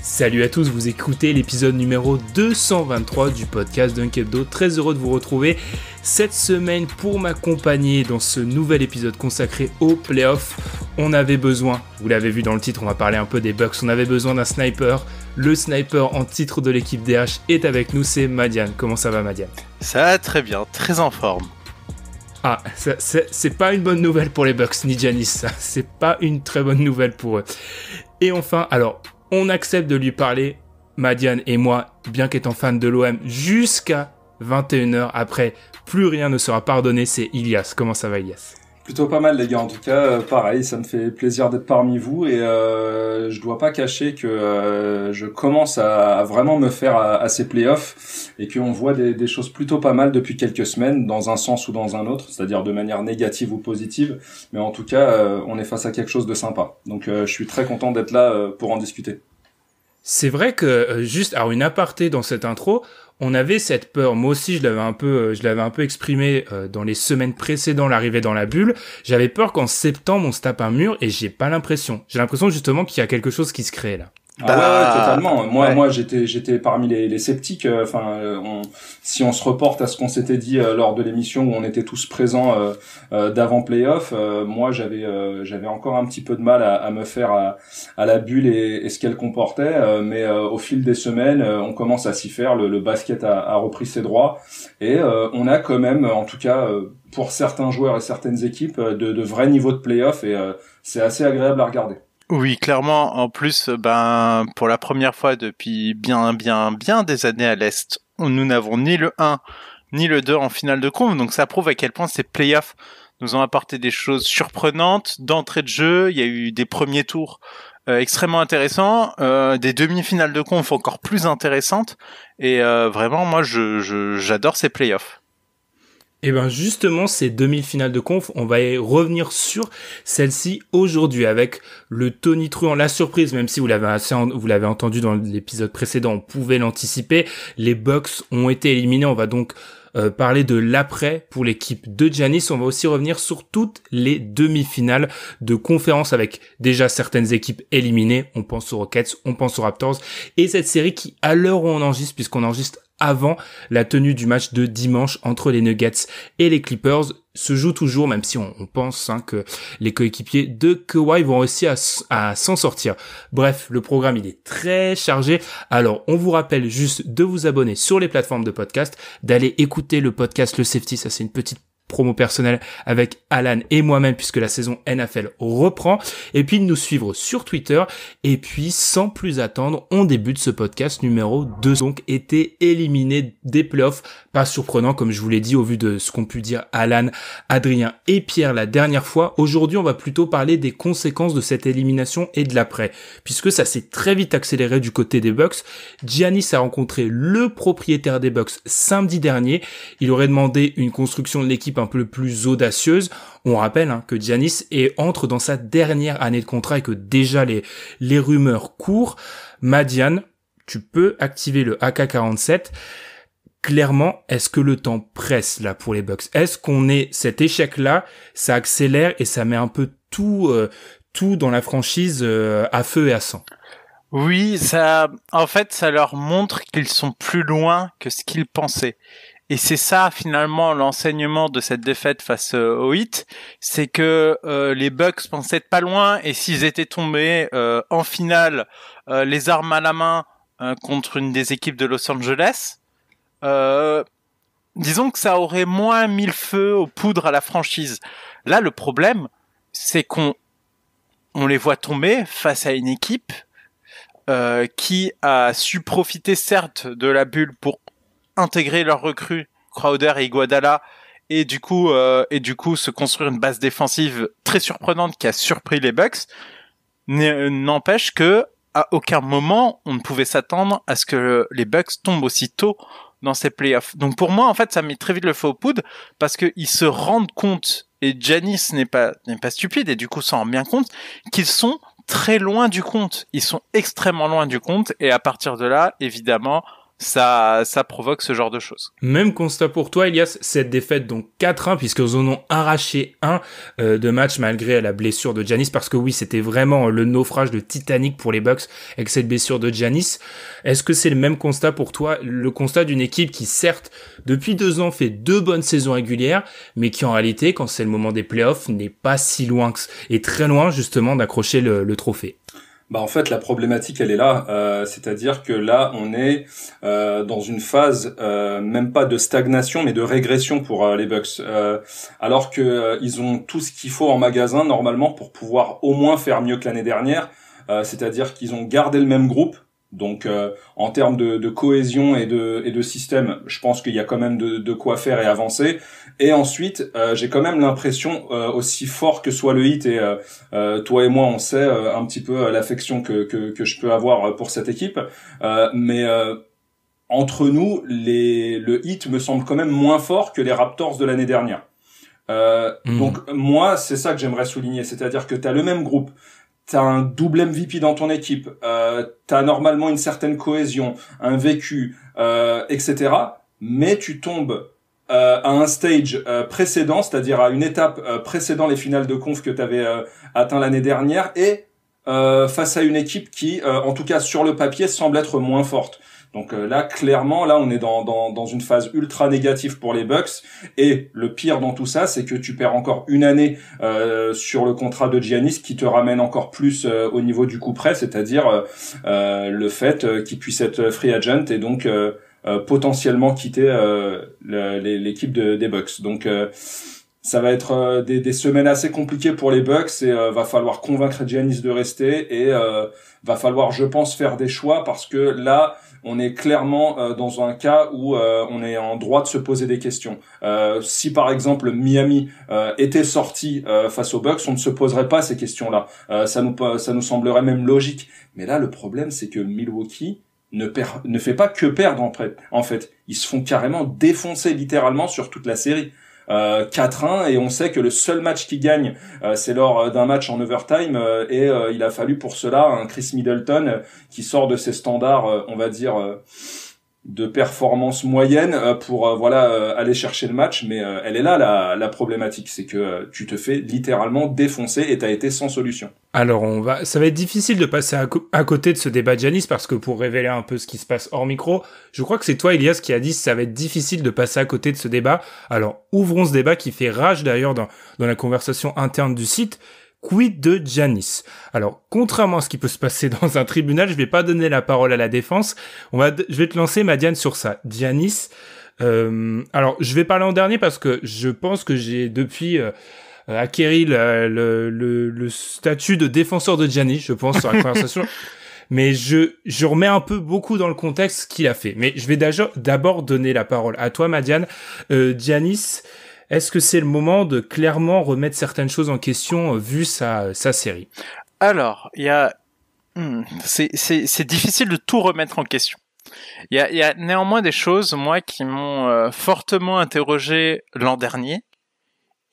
Salut à tous, vous écoutez l'épisode numéro 223 du podcast Dunk Hebdo. Très heureux de vous retrouver cette semaine pour m'accompagner dans ce nouvel épisode consacré aux playoffs. On avait besoin, vous l'avez vu dans le titre, on va parler un peu des Bucks, on avait besoin d'un sniper. Le sniper en titre de l'équipe DH est avec nous, c'est Madiane. Comment ça va, Madiane ? Ça va très bien, très en forme. Ah, c'est pas une bonne nouvelle pour les Bucks, ni Giannis, ça. C'est pas une très bonne nouvelle pour eux. Et enfin, alors, on accepte de lui parler, Madiane et moi, bien qu'étant fan de l'OM, jusqu'à 21h. Après, plus rien ne sera pardonné, c'est Ilias. Comment ça va, Ilias ? Plutôt pas mal, les gars. En tout cas, pareil, ça me fait plaisir d'être parmi vous et je dois pas cacher que je commence à vraiment me faire à ces playoffs et qu'on voit des choses plutôt pas mal depuis quelques semaines, dans un sens ou dans un autre, c'est-à-dire de manière négative ou positive. Mais en tout cas, on est face à quelque chose de sympa. Donc, je suis très content d'être là pour en discuter. C'est vrai que, juste, alors une aparté dans cette intro, on avait cette peur. Moi aussi, je l'avais un peu exprimé dans les semaines précédant l'arrivée dans la bulle. J'avais peur qu'en septembre, on se tape un mur et j'ai pas l'impression. J'ai l'impression justement qu'il y a quelque chose qui se crée là. Ouais, totalement. Moi, j'étais parmi les sceptiques. Si on se reporte à ce qu'on s'était dit lors de l'émission où on était tous présents d'avant playoff, moi, j'avais encore un petit peu de mal à me faire à la bulle et ce qu'elle comportait. Mais au fil des semaines, on commence à s'y faire. Le basket a repris ses droits et on a quand même, en tout cas, pour certains joueurs et certaines équipes, de vrais niveaux de playoff et c'est assez agréable à regarder. Oui, clairement. En plus, pour la première fois depuis bien des années à l'Est, nous n'avons ni le 1 ni le 2 en finale de conf. Donc ça prouve à quel point ces playoffs nous ont apporté des choses surprenantes d'entrée de jeu. Il y a eu des premiers tours extrêmement intéressants, des demi-finales de conf encore plus intéressantes. Et vraiment, moi, j'adore ces playoffs. Et ben justement, ces demi-finales de conf, on va y revenir sur celle-ci aujourd'hui avec le tonitruant, la surprise, même si vous l'avez entendu dans l'épisode précédent, on pouvait l'anticiper. Les Bucks ont été éliminés, on va donc parler de l'après pour l'équipe de Giannis. On va aussi revenir sur toutes les demi-finales de conférence avec déjà certaines équipes éliminées. On pense aux Rockets, on pense aux Raptors et cette série qui, à l'heure où on enregistre, puisqu'on enregistre avant la tenue du match de dimanche entre les Nuggets et les Clippers, se joue toujours, même si on pense que les coéquipiers de Kawhi vont réussir à s'en sortir. Bref, le programme il est très chargé. Alors, on vous rappelle juste de vous abonner sur les plateformes de podcast, d'aller écouter le podcast Le Safety, ça c'est une petite promo personnelle avec Alan et moi-même puisque la saison NFL reprend, et puis de nous suivre sur Twitter. Et puis sans plus attendre, on débute ce podcast numéro 2. Donc été éliminé des playoffs, pas surprenant comme je vous l'ai dit au vu de ce qu'ont pu dire Alan, Adrien et Pierre la dernière fois. Aujourd'hui on va plutôt parler des conséquences de cette élimination et de l'après, puisque ça s'est très vite accéléré du côté des Bucks. Giannis a rencontré le propriétaire des Bucks samedi dernier. Il aurait demandé une construction de l'équipe un peu plus audacieuse. On rappelle que Giannis entre dans sa dernière année de contrat et que déjà les rumeurs courent. Madiane, tu peux activer le AK-47. Clairement, est-ce que le temps presse là pour les Bucks ? Est-ce qu'on est cet échec-là, ça accélère et ça met un peu tout dans la franchise à feu et à sang ? Oui, ça leur montre qu'ils sont plus loin que ce qu'ils pensaient. Et c'est ça finalement l'enseignement de cette défaite face aux Heat, c'est que les Bucks pensaient être pas loin et s'ils étaient tombés en finale les armes à la main contre une des équipes de Los Angeles, disons que ça aurait moins mis le feu aux poudres à la franchise. Là, le problème, c'est qu'on les voit tomber face à une équipe qui a su profiter certes de la bulle pour intégrer leurs recrues Crowder et Iguodala et du coup se construire une base défensive très surprenante qui a surpris les Bucks. N'empêche que à aucun moment on ne pouvait s'attendre à ce que les Bucks tombent aussi tôt dans ces playoffs. Donc pour moi en fait ça met très vite le feu aux poudres parce que ils se rendent compte, et Giannis n'est pas stupide et du coup s'en rend bien compte, qu'ils sont très loin du compte. Ils sont extrêmement loin du compte et à partir de là évidemment ça provoque ce genre de choses. Même constat pour toi, Elias, cette défaite donc 4-1, puisqu'ils en ont arraché un de match malgré la blessure de Giannis, parce que oui, c'était vraiment le naufrage de Titanic pour les Bucks avec cette blessure de Giannis. Est-ce que c'est le même constat pour toi, le constat d'une équipe qui certes, depuis 2 ans, fait 2 bonnes saisons régulières, mais qui en réalité, quand c'est le moment des playoffs, n'est pas si loin et très loin justement d'accrocher le trophée? Bah en fait la problématique elle est là, c'est-à-dire que là on est dans une phase même pas de stagnation mais de régression pour les Bucks, alors que ils ont tout ce qu'il faut en magasin normalement pour pouvoir au moins faire mieux que l'année dernière, c'est-à-dire qu'ils ont gardé le même groupe. Donc en termes de cohésion et de système, je pense qu'il y a quand même de quoi faire et avancer. Et ensuite, j'ai quand même l'impression, aussi fort que soit le Heat, et toi et moi on sait un petit peu l'affection que je peux avoir pour cette équipe, mais entre nous, le Heat me semble quand même moins fort que les Raptors de l'année dernière. Donc moi, c'est ça que j'aimerais souligner, c'est-à-dire que tu as le même groupe. T'as un double MVP dans ton équipe, t'as normalement une certaine cohésion, un vécu, etc. Mais tu tombes à un stage précédent, c'est-à-dire à une étape précédant les finales de conf que t'avais atteint l'année dernière, et face à une équipe qui, en tout cas sur le papier, semble être moins forte. Donc là, clairement, là, on est dans une phase ultra négative pour les Bucks. Et le pire dans tout ça, c'est que tu perds encore une année sur le contrat de Giannis, qui te ramène encore plus au niveau du coup près, c'est-à-dire le fait qu'il puisse être free agent et donc potentiellement quitter l'équipe des Bucks. Donc ça va être des semaines assez compliquées pour les Bucks, et va falloir convaincre Giannis de rester, et va falloir, je pense, faire des choix, parce que là, on est clairement dans un cas où on est en droit de se poser des questions. Si par exemple Miami était sorti face aux Bucks, on ne se poserait pas ces questions-là. Ça nous semblerait même logique. Mais là, le problème, c'est que Milwaukee ne fait pas que perdre en fait. Ils se font carrément défoncer littéralement sur toute la série. 4-1, et on sait que le seul match qu'ils gagnent, c'est lors d'un match en overtime, et il a fallu pour cela un Chris Middleton qui sort de ses standards, on va dire, de performance moyenne, pour aller chercher le match. Mais elle est là la problématique, c'est que tu te fais littéralement défoncer et t'as été sans solution. Alors ça va être difficile de passer à côté de ce débat de Giannis, parce que pour révéler un peu ce qui se passe hors micro, je crois que c'est toi, Elias, qui a dit que ça va être difficile de passer à côté de ce débat. Alors ouvrons ce débat qui fait rage d'ailleurs dans la conversation interne du site. Quid de Giannis? Alors, contrairement à ce qui peut se passer dans un tribunal, je vais pas donner la parole à la défense. Je vais te lancer, Madiane, sur ça. Giannis, alors je vais parler en dernier parce que je pense que j'ai depuis acquéri le statut de défenseur de Giannis, je pense, sur la conversation. Mais je remets un peu beaucoup dans le contexte ce qu'il a fait. Mais je vais d'abord donner la parole à toi, Madiane. Giannis, est-ce que c'est le moment de clairement remettre certaines choses en question vu sa série? Alors, c'est difficile de tout remettre en question. Il y a néanmoins des choses, moi, qui m'ont fortement interrogé l'an dernier,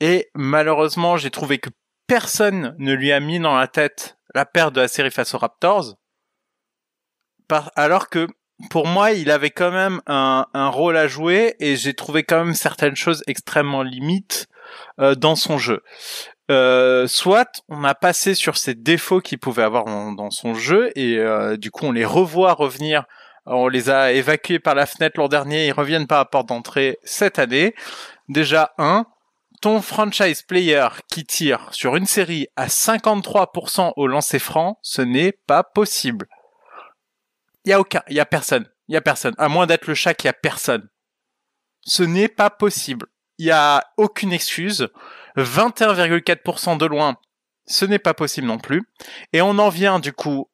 et malheureusement, j'ai trouvé que personne ne lui a mis dans la tête la perte de la série face aux Raptors, alors que pour moi, il avait quand même un rôle à jouer, et j'ai trouvé quand même certaines choses extrêmement limites dans son jeu. Soit on a passé sur ces défauts qu'il pouvait avoir dans son jeu, et du coup on les revoit revenir. On les a évacués par la fenêtre l'an dernier, ils reviennent par la porte d'entrée cette année. Déjà, ton franchise player qui tire sur une série à 53% au lancer franc, ce n'est pas possible. Il y a personne. À moins d'être le Shaq, il y a personne. Ce n'est pas possible. Il y a aucune excuse. 21,4% de loin, ce n'est pas possible non plus. Et on en vient du coup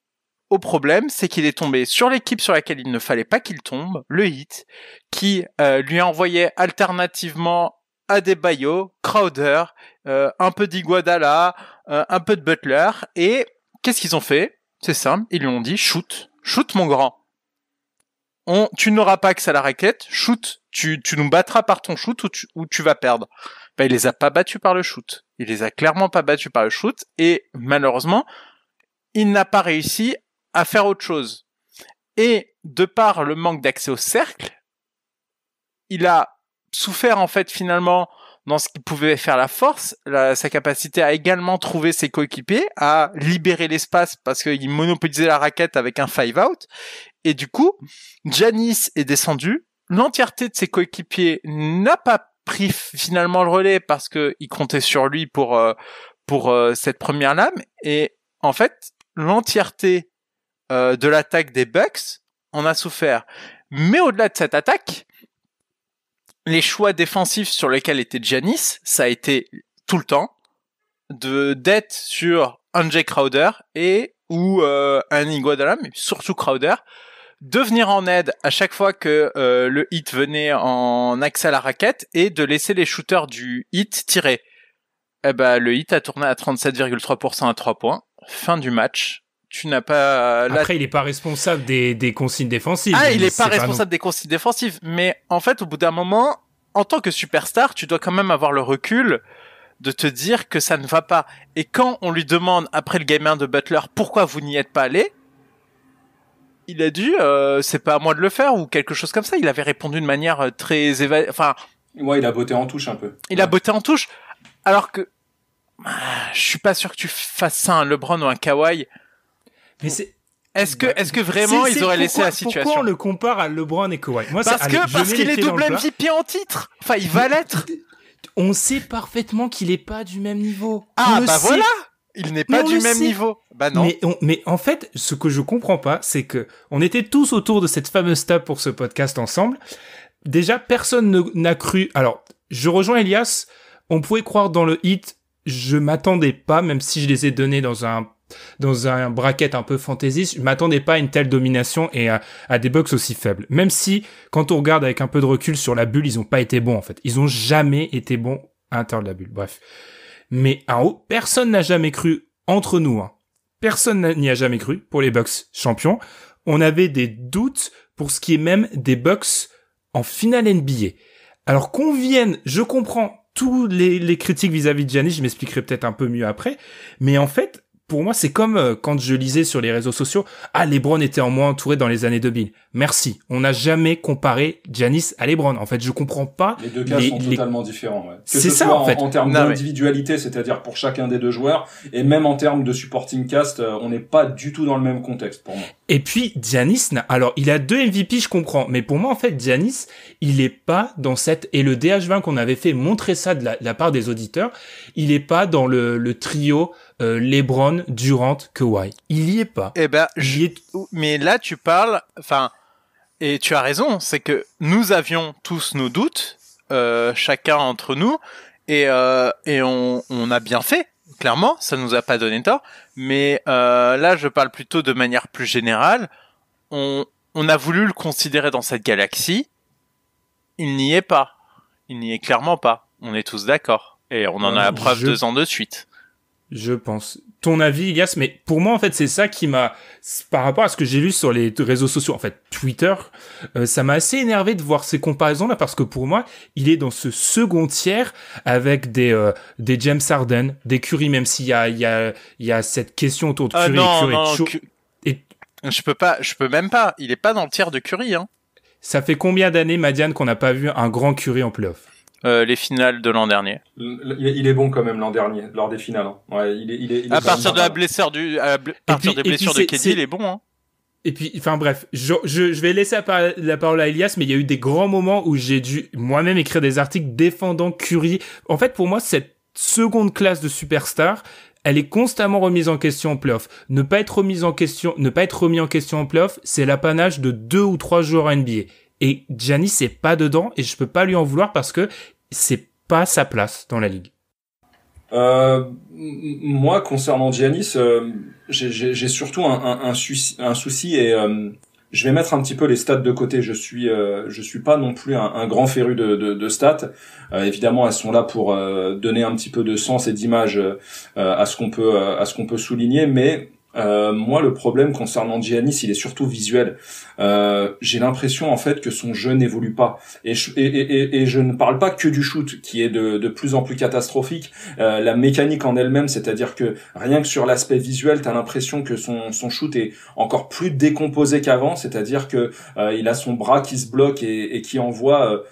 au problème, c'est qu'il est tombé sur l'équipe sur laquelle il ne fallait pas qu'il tombe, le Heat, qui lui envoyait alternativement Adebayo, Crowder, un peu d'Iguodala, un peu de Butler. Et qu'est-ce qu'ils ont fait? C'est simple, ils lui ont dit shoot mon grand. Tu n'auras pas que ça à la raquette, shoot, tu nous battras par ton shoot ou tu vas perdre. Il les a pas battus par le shoot. Il les a clairement pas battus par le shoot, et malheureusement, il n'a pas réussi à faire autre chose. Et de par le manque d'accès au cercle, il a souffert en fait finalement dans ce qui pouvait faire la force, sa capacité à également trouver ses coéquipiers, à libérer l'espace parce qu'il monopolisait la raquette avec un 5-out. Et du coup, Giannis est descendu. L'entièreté de ses coéquipiers n'a pas pris finalement le relais parce que il comptait sur lui pour cette première lame. Et en fait, l'entièreté de l'attaque des Bucks en a souffert. Mais au-delà de cette attaque, les choix défensifs sur lesquels était Giannis, ça a été tout le temps d'être sur un Jay Crowder ou un Iguodala, mais surtout Crowder, de venir en aide à chaque fois que le Heat venait en accès à la raquette et de laisser les shooters du Heat tirer. Eh ben, le Heat a tourné à 37,3% à 3 points. Fin du match. Tu n'as pas... Après, il est pas responsable des consignes défensives. Ah, il est pas responsable des consignes défensives. Mais en fait, au bout d'un moment, en tant que superstar, tu dois quand même avoir le recul de te dire que ça ne va pas. Et quand on lui demande, après le game 1 de Butler, pourquoi vous n'y êtes pas allé, il a dit, c'est pas à moi de le faire, ou quelque chose comme ça. Il avait répondu de manière très Ouais, il a botté en touche un peu. Il a botté en touche. Alors que, je suis pas sûr que tu fasses ça à un LeBron ou un Kawhi. Mais c'est... Est-ce que vraiment ils auraient laissé la situation? Pourquoi on le compare à LeBron et Kawhi? Moi, parce qu'il est double MVP en titre. Enfin, il va l'être. On sait parfaitement qu'il est pas du même niveau. Ah, bah voilà! Il n'est pas du même niveau. Bah non. Mais en fait, ce que je comprends pas, c'est que on était tous autour de cette fameuse table pour ce podcast ensemble. Déjà, personne n'a cru. Alors, je rejoins Elias. On pouvait croire dans le hit. Je m'attendais pas, même si je les ai donnés dans un bracket un peu fantasy, je m'attendais pas à une telle domination et à des Bucks aussi faibles. Même si, quand on regarde avec un peu de recul sur la bulle, ils ont pas été bons, en fait. Ils ont jamais été bons à l'intérieur de la bulle. Bref. Mais en haut, personne n'a jamais cru, entre nous, hein. Personne n'y a jamais cru pour les Bucks champions. On avait des doutes pour ce qui est même des Bucks en finale NBA. Alors qu'on vienne, je comprends tous les critiques vis-à-vis de Giannis, je m'expliquerai peut-être un peu mieux après, mais en fait, pour moi, c'est comme quand je lisais sur les réseaux sociaux, LeBron était en moins entouré dans les années 2000. Merci. On n'a jamais comparé Giannis à LeBron. En fait, je comprends pas. Les deux cas sont totalement différents, ouais. C'est ça, en fait. En termes d'individualité, c'est-à-dire pour chacun des deux joueurs, et même en termes de supporting cast, on n'est pas du tout dans le même contexte, pour moi. Et puis, Giannis, alors, il a 2 MVP, je comprends. Mais pour moi, en fait, Giannis, il est pas dans et le DH20 qu'on avait fait montrer ça de la part des auditeurs, il est pas dans le trio, LeBron, Durant, Kawhi. Il y est pas. Eh ben, mais là, tu parles, et tu as raison, c'est que nous avions tous nos doutes, chacun entre nous, et on a bien fait, clairement, ça nous a pas donné tort, mais là, je parle plutôt de manière plus générale. On a voulu le considérer dans cette galaxie, il n'y est pas. Il n'y est clairement pas. On est tous d'accord. Et on en a la preuve 2 ans de suite. Je pense. Ton avis, Elias, mais pour moi, en fait, c'est ça qui m'a, par rapport à ce que j'ai lu sur les réseaux sociaux, en fait, Twitter, ça m'a assez énervé de voir ces comparaisons-là, parce que pour moi, il est dans ce second tiers avec des James Harden, des Curry, même s'il y a cette question autour de Curry. Je peux même pas. Il est pas dans le tiers de Curry, hein. Ça fait combien d'années, Madiane, qu'on n'a pas vu un grand Curry en playoff? Les finales de l'an dernier. Il est bon quand même l'an dernier, lors des finales. Hein. Ouais, il est à partir de la blessure des blessures de KD, il est bon. Hein. Et puis, enfin bref, je vais laisser la parole à Elias, mais il y a eu des grands moments où j'ai dû moi-même écrire des articles défendant Curry. En fait, pour moi, cette seconde classe de superstar, elle est constamment remise en question en playoff. Ne pas être remis en question en playoff, c'est l'apanage de 2 ou 3 joueurs NBA. Et Giannis c'est pas dedans, et je peux pas lui en vouloir parce que c'est pas sa place dans la ligue. Moi, concernant Giannis, j'ai surtout un souci et je vais mettre un petit peu les stats de côté. Je suis pas non plus un grand féru de stats. Évidemment, elles sont là pour donner un petit peu de sens et d'image à ce qu'on peut souligner, mais Moi, le problème concernant Giannis, il est surtout visuel. J'ai l'impression en fait que son jeu n'évolue pas. Et je ne parle pas que du shoot, qui est de plus en plus catastrophique. La mécanique en elle-même, c'est-à-dire que rien que sur l'aspect visuel, t'as l'impression que son shoot est encore plus décomposé qu'avant. C'est-à-dire que il a son bras qui se bloque et qui envoie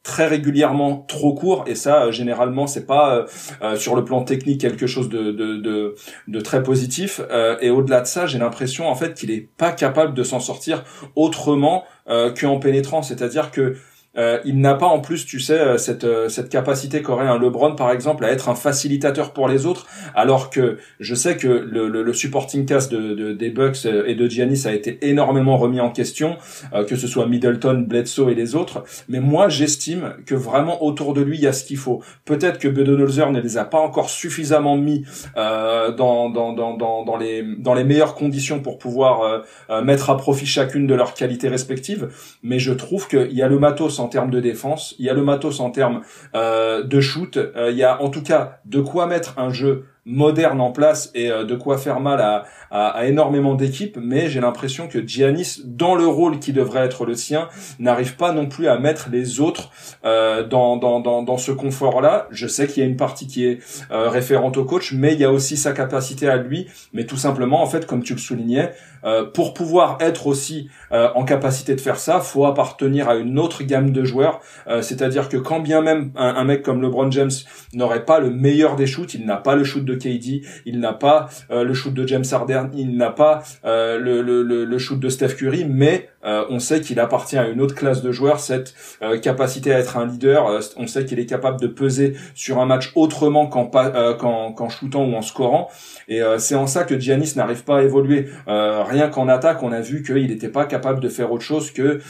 très régulièrement trop court, et ça généralement c'est pas sur le plan technique quelque chose de très positif, et au-delà de ça j'ai l'impression en fait qu'il est pas capable de s'en sortir autrement qu'en pénétrant, c'est-à-dire que il n'a pas en plus, tu sais, cette capacité qu'aurait un LeBron par exemple à être un facilitateur pour les autres, alors que je sais que le supporting cast des Bucks et de Giannis a été énormément remis en question, que ce soit Middleton, Bledsoe et les autres, mais moi j'estime que vraiment autour de lui il y a ce qu'il faut. Peut-être que Budenholzer ne les a pas encore suffisamment mis dans les meilleures conditions pour pouvoir mettre à profit chacune de leurs qualités respectives, mais je trouve qu'il y a le matos en termes de défense, il y a le matos en termes de shoot, il y a en tout cas de quoi mettre un jeu moderne en place et de quoi faire mal à énormément d'équipes, mais j'ai l'impression que Giannis, dans le rôle qui devrait être le sien, n'arrive pas non plus à mettre les autres dans ce confort-là. Je sais qu'il y a une partie qui est référente au coach, mais il y a aussi sa capacité à lui, mais tout simplement, en fait, comme tu le soulignais, pour pouvoir être aussi en capacité de faire ça, faut appartenir à une autre gamme de joueurs, c'est-à-dire que quand bien même un mec comme LeBron James n'aurait pas le meilleur des shoots, il n'a pas le shoot de KD, il n'a pas le shoot de James Harden, il n'a pas le shoot de Steph Curry, mais on sait qu'il appartient à une autre classe de joueurs, cette capacité à être un leader, on sait qu'il est capable de peser sur un match autrement qu'en shootant ou en scorant, et c'est en ça que Giannis n'arrive pas à évoluer. Rien qu'en attaque, on a vu qu'il n'était pas capable de faire autre chose que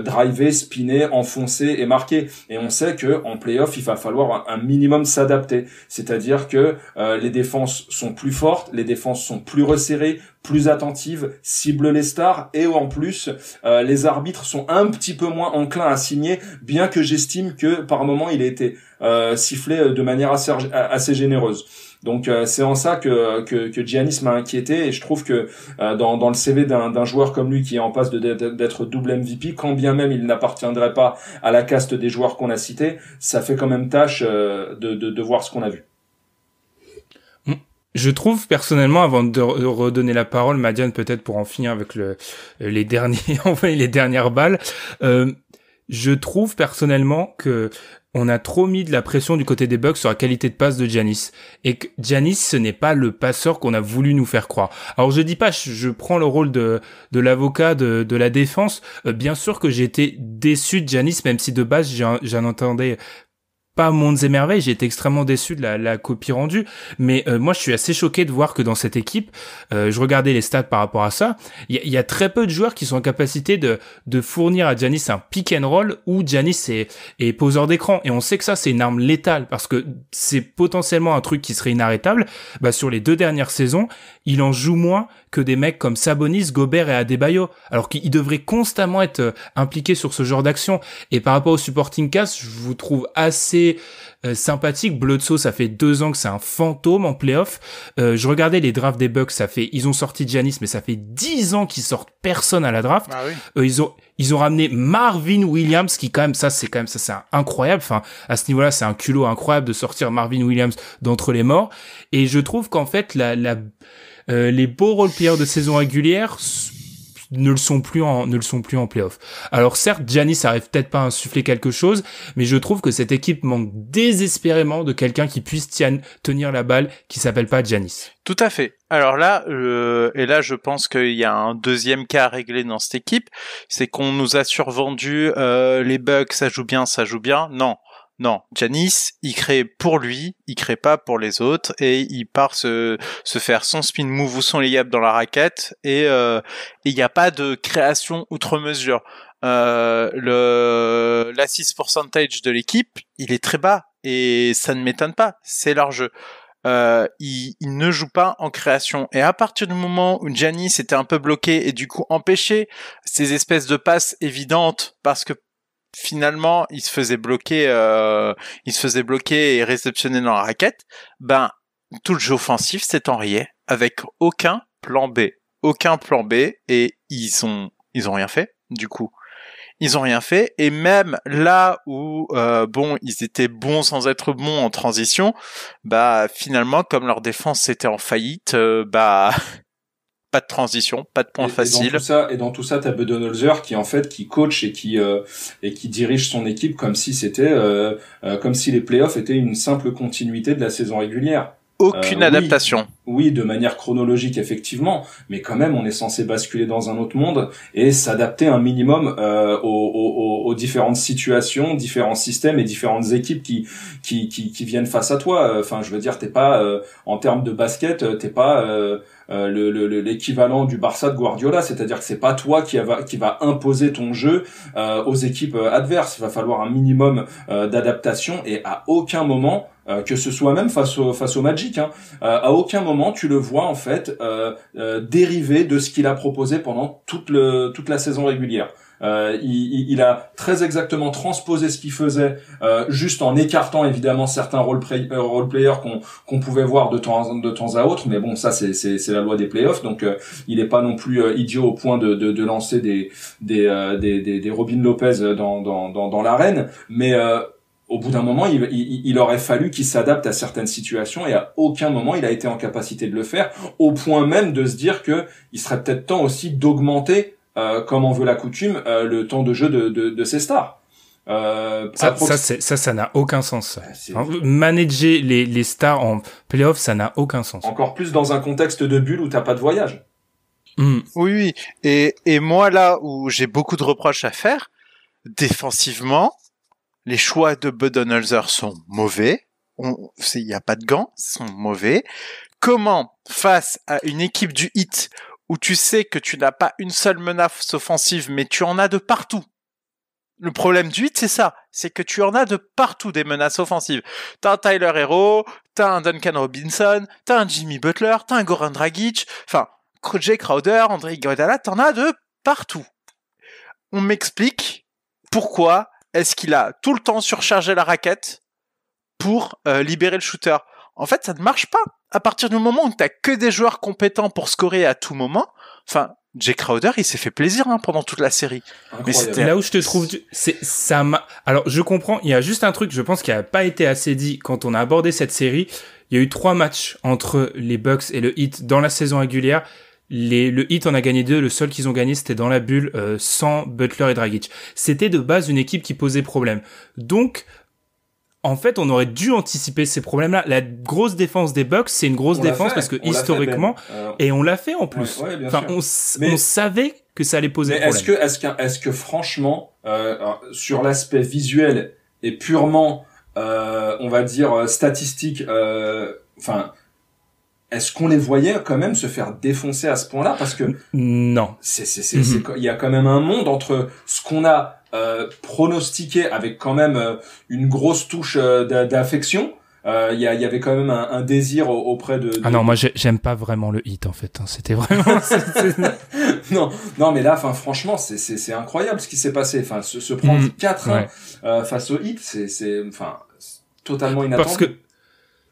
driver, spinner, enfoncer et marquer, et on sait que en play-off il va falloir un minimum s'adapter, c'est-à-dire que les défenses sont plus fortes, les défenses sont plus resserrées, plus attentives, ciblent les stars, et en plus les arbitres sont un petit peu moins enclins à signer, bien que j'estime que par moment il a été sifflé de manière assez généreuse. Donc c'est en ça que Giannis m'a inquiété, et je trouve que dans le CV d'un joueur comme lui qui est en passe d'être double MVP, quand bien même il n'appartiendrait pas à la caste des joueurs qu'on a cités, ça fait quand même tâche de voir ce qu'on a vu. Je trouve personnellement, avant de redonner la parole, Madiane, peut-être pour en finir avec les dernières balles, je trouve personnellement que on a trop mis de la pression du côté des Bucks sur la qualité de passe de Giannis, et que Giannis, ce n'est pas le passeur qu'on a voulu nous faire croire. Alors je dis pas, je prends le rôle de l'avocat de la défense. Bien sûr que j'ai été déçu de Giannis, même si de base j'en entendais pas mondes et merveilles, j'ai été extrêmement déçu de la copie rendue, mais moi je suis assez choqué de voir que dans cette équipe, je regardais les stats par rapport à ça, il y a très peu de joueurs qui sont en capacité de fournir à Giannis un pick and roll où Giannis est poseur d'écran, et on sait que ça c'est une arme létale parce que c'est potentiellement un truc qui serait inarrêtable. Sur les 2 dernières saisons, il en joue moins que des mecs comme Sabonis, Gobert et Adebayo, alors qu'il devrait constamment être impliqué sur ce genre d'action. Et par rapport au supporting cast, je vous trouve assez sympathique. Bledsoe, ça fait 2 ans que c'est un fantôme en playoff. Je regardais les drafts des Bucks, ils ont sorti Giannis, mais ça fait 10 ans qu'ils sortent personne à la draft. Ah oui. Ils ont ramené Marvin Williams, qui c'est incroyable. Enfin, à ce niveau-là, c'est un culot incroyable de sortir Marvin Williams d'entre les morts. Et je trouve qu'en fait, les beaux role-players de saison régulière ne le sont plus en play-off. Alors certes, Giannis arrive peut-être pas à insuffler quelque chose, mais je trouve que cette équipe manque désespérément de quelqu'un qui puisse tenir la balle, qui s'appelle pas Giannis. Tout à fait. Alors là, je pense qu'il y a un deuxième cas à régler dans cette équipe, c'est qu'on nous a survendu les Bucks, ça joue bien. Non, Giannis, il crée pour lui, il crée pas pour les autres, et il part se faire son spin move ou son layup dans la raquette, et il n'y a pas de création outre mesure. L'assist percentage de l'équipe, il est très bas, et ça ne m'étonne pas, c'est leur jeu. Il ne joue pas en création, et à partir du moment où Giannis était un peu bloqué et du coup empêché ces espèces de passes évidentes parce que finalement il se faisait bloquer et réceptionner dans la raquette, tout le jeu offensif s'est enrayé avec aucun plan B. Aucun plan B, et ils ont rien fait, du coup. Ils ont rien fait, et même là où, ils étaient bons sans être bons en transition, finalement, comme leur défense était en faillite, pas de transition, pas de point facile. Et dans tout ça, t'as Budenholzer qui coach et qui dirige son équipe comme si comme si les playoffs étaient une simple continuité de la saison régulière. Aucune adaptation. Oui, de manière chronologique, effectivement, mais quand même, on est censé basculer dans un autre monde et s'adapter un minimum aux différentes situations, différents systèmes et différentes équipes qui viennent face à toi. Enfin, je veux dire, t'es pas en termes de basket, t'es pas l'équivalent du Barça de Guardiola, c'est-à-dire que c'est pas toi qui va imposer ton jeu aux équipes adverses. Il va falloir un minimum d'adaptation, et à aucun moment, que ce soit même face au Magic, à aucun moment tu le vois en fait dériver de ce qu'il a proposé pendant toute la saison régulière. Il a très exactement transposé ce qu'il faisait, juste en écartant évidemment certains role-players qu'on pouvait voir de temps à autre, mais bon, ça c'est la loi des playoffs, donc il est pas non plus idiot au point de lancer des Robin Lopez dans l'arène, mais au bout d'un moment, il aurait fallu qu'il s'adapte à certaines situations, et à aucun moment il a été en capacité de le faire, au point même de se dire que il serait peut-être temps aussi d'augmenter, comme en veut la coutume, le temps de jeu de ses stars. Ça n'a aucun sens. Manager les stars en playoff, ça n'a aucun sens. Encore plus dans un contexte de bulle où t'as pas de voyage. Oui. Et moi, là où j'ai beaucoup de reproches à faire, défensivement, les choix de Budenholzer sont mauvais. Il y a pas de gants, sont mauvais. Comment, face à une équipe du Heat, où tu sais que tu n'as pas une seule menace offensive, mais tu en as de partout. Le problème du Heat, c'est ça. C'est que tu en as de partout des menaces offensives. T'as un Tyler Hero, t'as un Duncan Robinson, t'as un Jimmy Butler, t'as un Goran Dragic, enfin, Jay Crowder, André Iguodala, t'en as de partout. On m'explique pourquoi est-ce qu'il a tout le temps surchargé la raquette pour libérer le shooter. En fait, ça ne marche pas. À partir du moment où t'as que des joueurs compétents pour scorer à tout moment, enfin, Jay Crowder, il s'est fait plaisir pendant toute la série. Incroyable. Mais c'était là où je te trouve, alors je comprends, il y a juste un truc, je pense, qui a pas été assez dit quand on a abordé cette série. Il y a eu 3 matchs entre les Bucks et le Heat dans la saison régulière. Le Heat en a gagné 2, le seul qu'ils ont gagné c'était dans la bulle, sans Butler et Dragic. C'était de base une équipe qui posait problème. Donc, en fait, on aurait dû anticiper ces problèmes-là. La grosse défense des Bucks, c'est une grosse défense parce que historiquement, et on l'a fait en plus. Ouais, enfin, on savait que ça allait poser problème. Est-ce que franchement, sur l'aspect visuel et purement, on va dire statistique, est-ce qu'on les voyait quand même se faire défoncer à ce point-là? Parce que non, il y a quand même un monde entre ce qu'on a pronostiqué avec quand même une grosse touche d'affection. Il y avait quand même un désir auprès de... Ah non, moi j'aime pas vraiment le Heat en fait. C'était vraiment... non, mais là, franchement, c'est incroyable ce qui s'est passé. Enfin, se prendre 4-1 face au Heat, c'est totalement inattendu.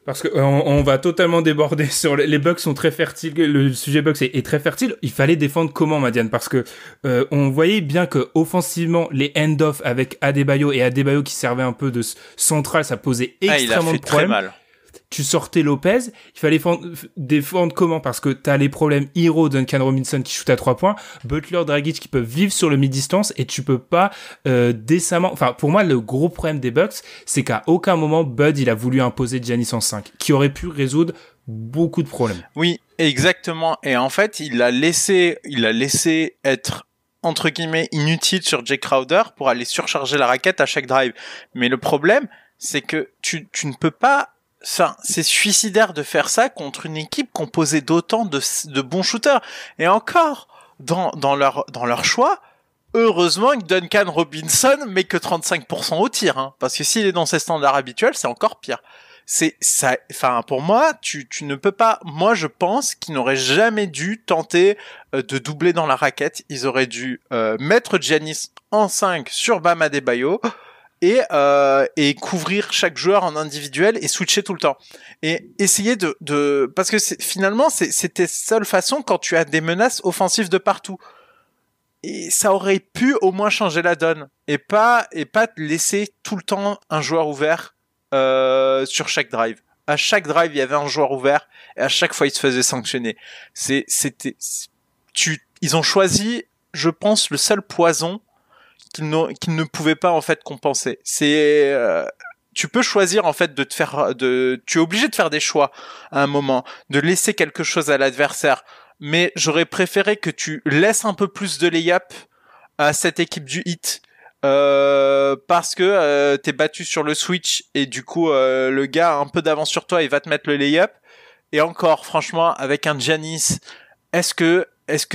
Parce que on va totalement déborder sur les Bucks sont très fertiles, le sujet Bucks est très fertile. Il fallait défendre comment, Madiane? Parce que on voyait bien que offensivement les end-off avec Adebayo qui servait un peu de central, ça posait extrêmement de problèmes. Très mal. Tu sortais Lopez, il fallait défendre comment? Parce que t'as les problèmes Hero, Duncan Robinson qui shoot à 3 points, Butler, Dragic qui peuvent vivre sur le mid-distance, et tu peux pas décemment... Enfin, pour moi, le gros problème des Bucks, c'est qu'à aucun moment, Bud, il a voulu imposer Giannis en 5, qui aurait pu résoudre beaucoup de problèmes. Oui, exactement. Et en fait, il a laissé être entre guillemets inutile sur Jay Crowder pour aller surcharger la raquette à chaque drive. Mais le problème, c'est que tu ne peux pas... Enfin, c'est suicidaire de faire ça contre une équipe composée d'autant de bons shooters. Et encore, dans leur choix, heureusement que Duncan Robinson met que 35% au tir, parce que s'il est dans ses standards habituels, c'est encore pire. C'est ça, enfin, pour moi, tu ne peux pas, moi, je pense qu'ils n'auraient jamais dû tenter de doubler dans la raquette. Ils auraient dû mettre Giannis en 5 sur Bam Adebayo, et couvrir chaque joueur en individuel et switcher tout le temps et essayer parce que finalement c'était seule façon quand tu as des menaces offensives de partout. Et ça aurait pu au moins changer la donne et pas laisser tout le temps un joueur ouvert sur chaque drive. À chaque drive, il y avait un joueur ouvert et à chaque fois il se faisait sanctionner. Ils ont choisi, je pense, le seul poison qu'ils ne pouvaient pas en fait compenser. Tu peux choisir en fait tu es obligé de faire des choix à un moment, de laisser quelque chose à l'adversaire. Mais j'aurais préféré que tu laisses un peu plus de lay-up à cette équipe du Heat parce que t'es battu sur le switch et du coup le gars a un peu d'avance sur toi, il va te mettre le lay-up. Et encore, franchement, avec un Giannis, est-ce que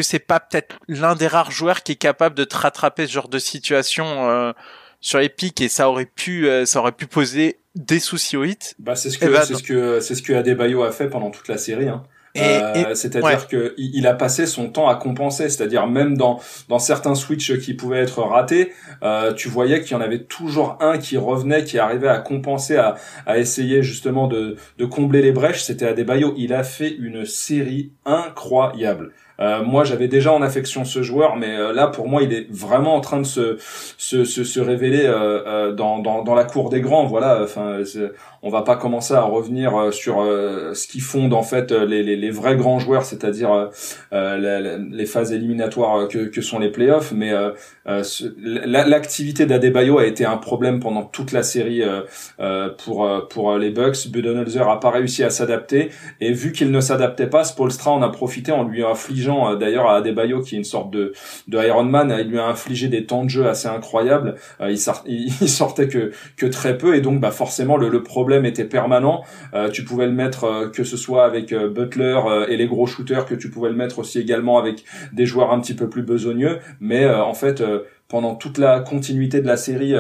c'est pas peut-être l'un des rares joueurs qui est capable de te rattraper ce genre de situation sur les pics et ça aurait pu poser des soucis au Heat. Bah c'est ce que Adebayo a fait pendant toute la série, hein. C'est-à-dire que il a passé son temps à compenser, c'est-à-dire même dans certains switches qui pouvaient être ratés, tu voyais qu'il y en avait toujours un qui revenait, qui arrivait à compenser, à essayer justement de combler les brèches. C'était Adebayo. Il a fait une série incroyable. Moi, j'avais déjà en affection ce joueur, mais là, pour moi, il est vraiment en train de se révéler dans la cour des grands. Voilà. Enfin, on va pas commencer à revenir sur ce qui fonde en fait les vrais grands joueurs, c'est-à-dire les phases éliminatoires que sont les playoffs. Mais l'activité d'Adebayo a été un problème pendant toute la série pour les Bucks. Budenholzer a pas réussi à s'adapter, et vu qu'il ne s'adaptait pas, Spoelstra en a profité en lui infligeant d'ailleurs à Adebayo, qui est une sorte de Iron Man, il lui a infligé des temps de jeu assez incroyables. Il sortait que très peu, et donc bah forcément le problème était permanent. Tu pouvais le mettre que ce soit avec Butler et les gros shooters, que tu pouvais le mettre aussi également avec des joueurs un petit peu plus besogneux, mais en fait pendant toute la continuité de la série,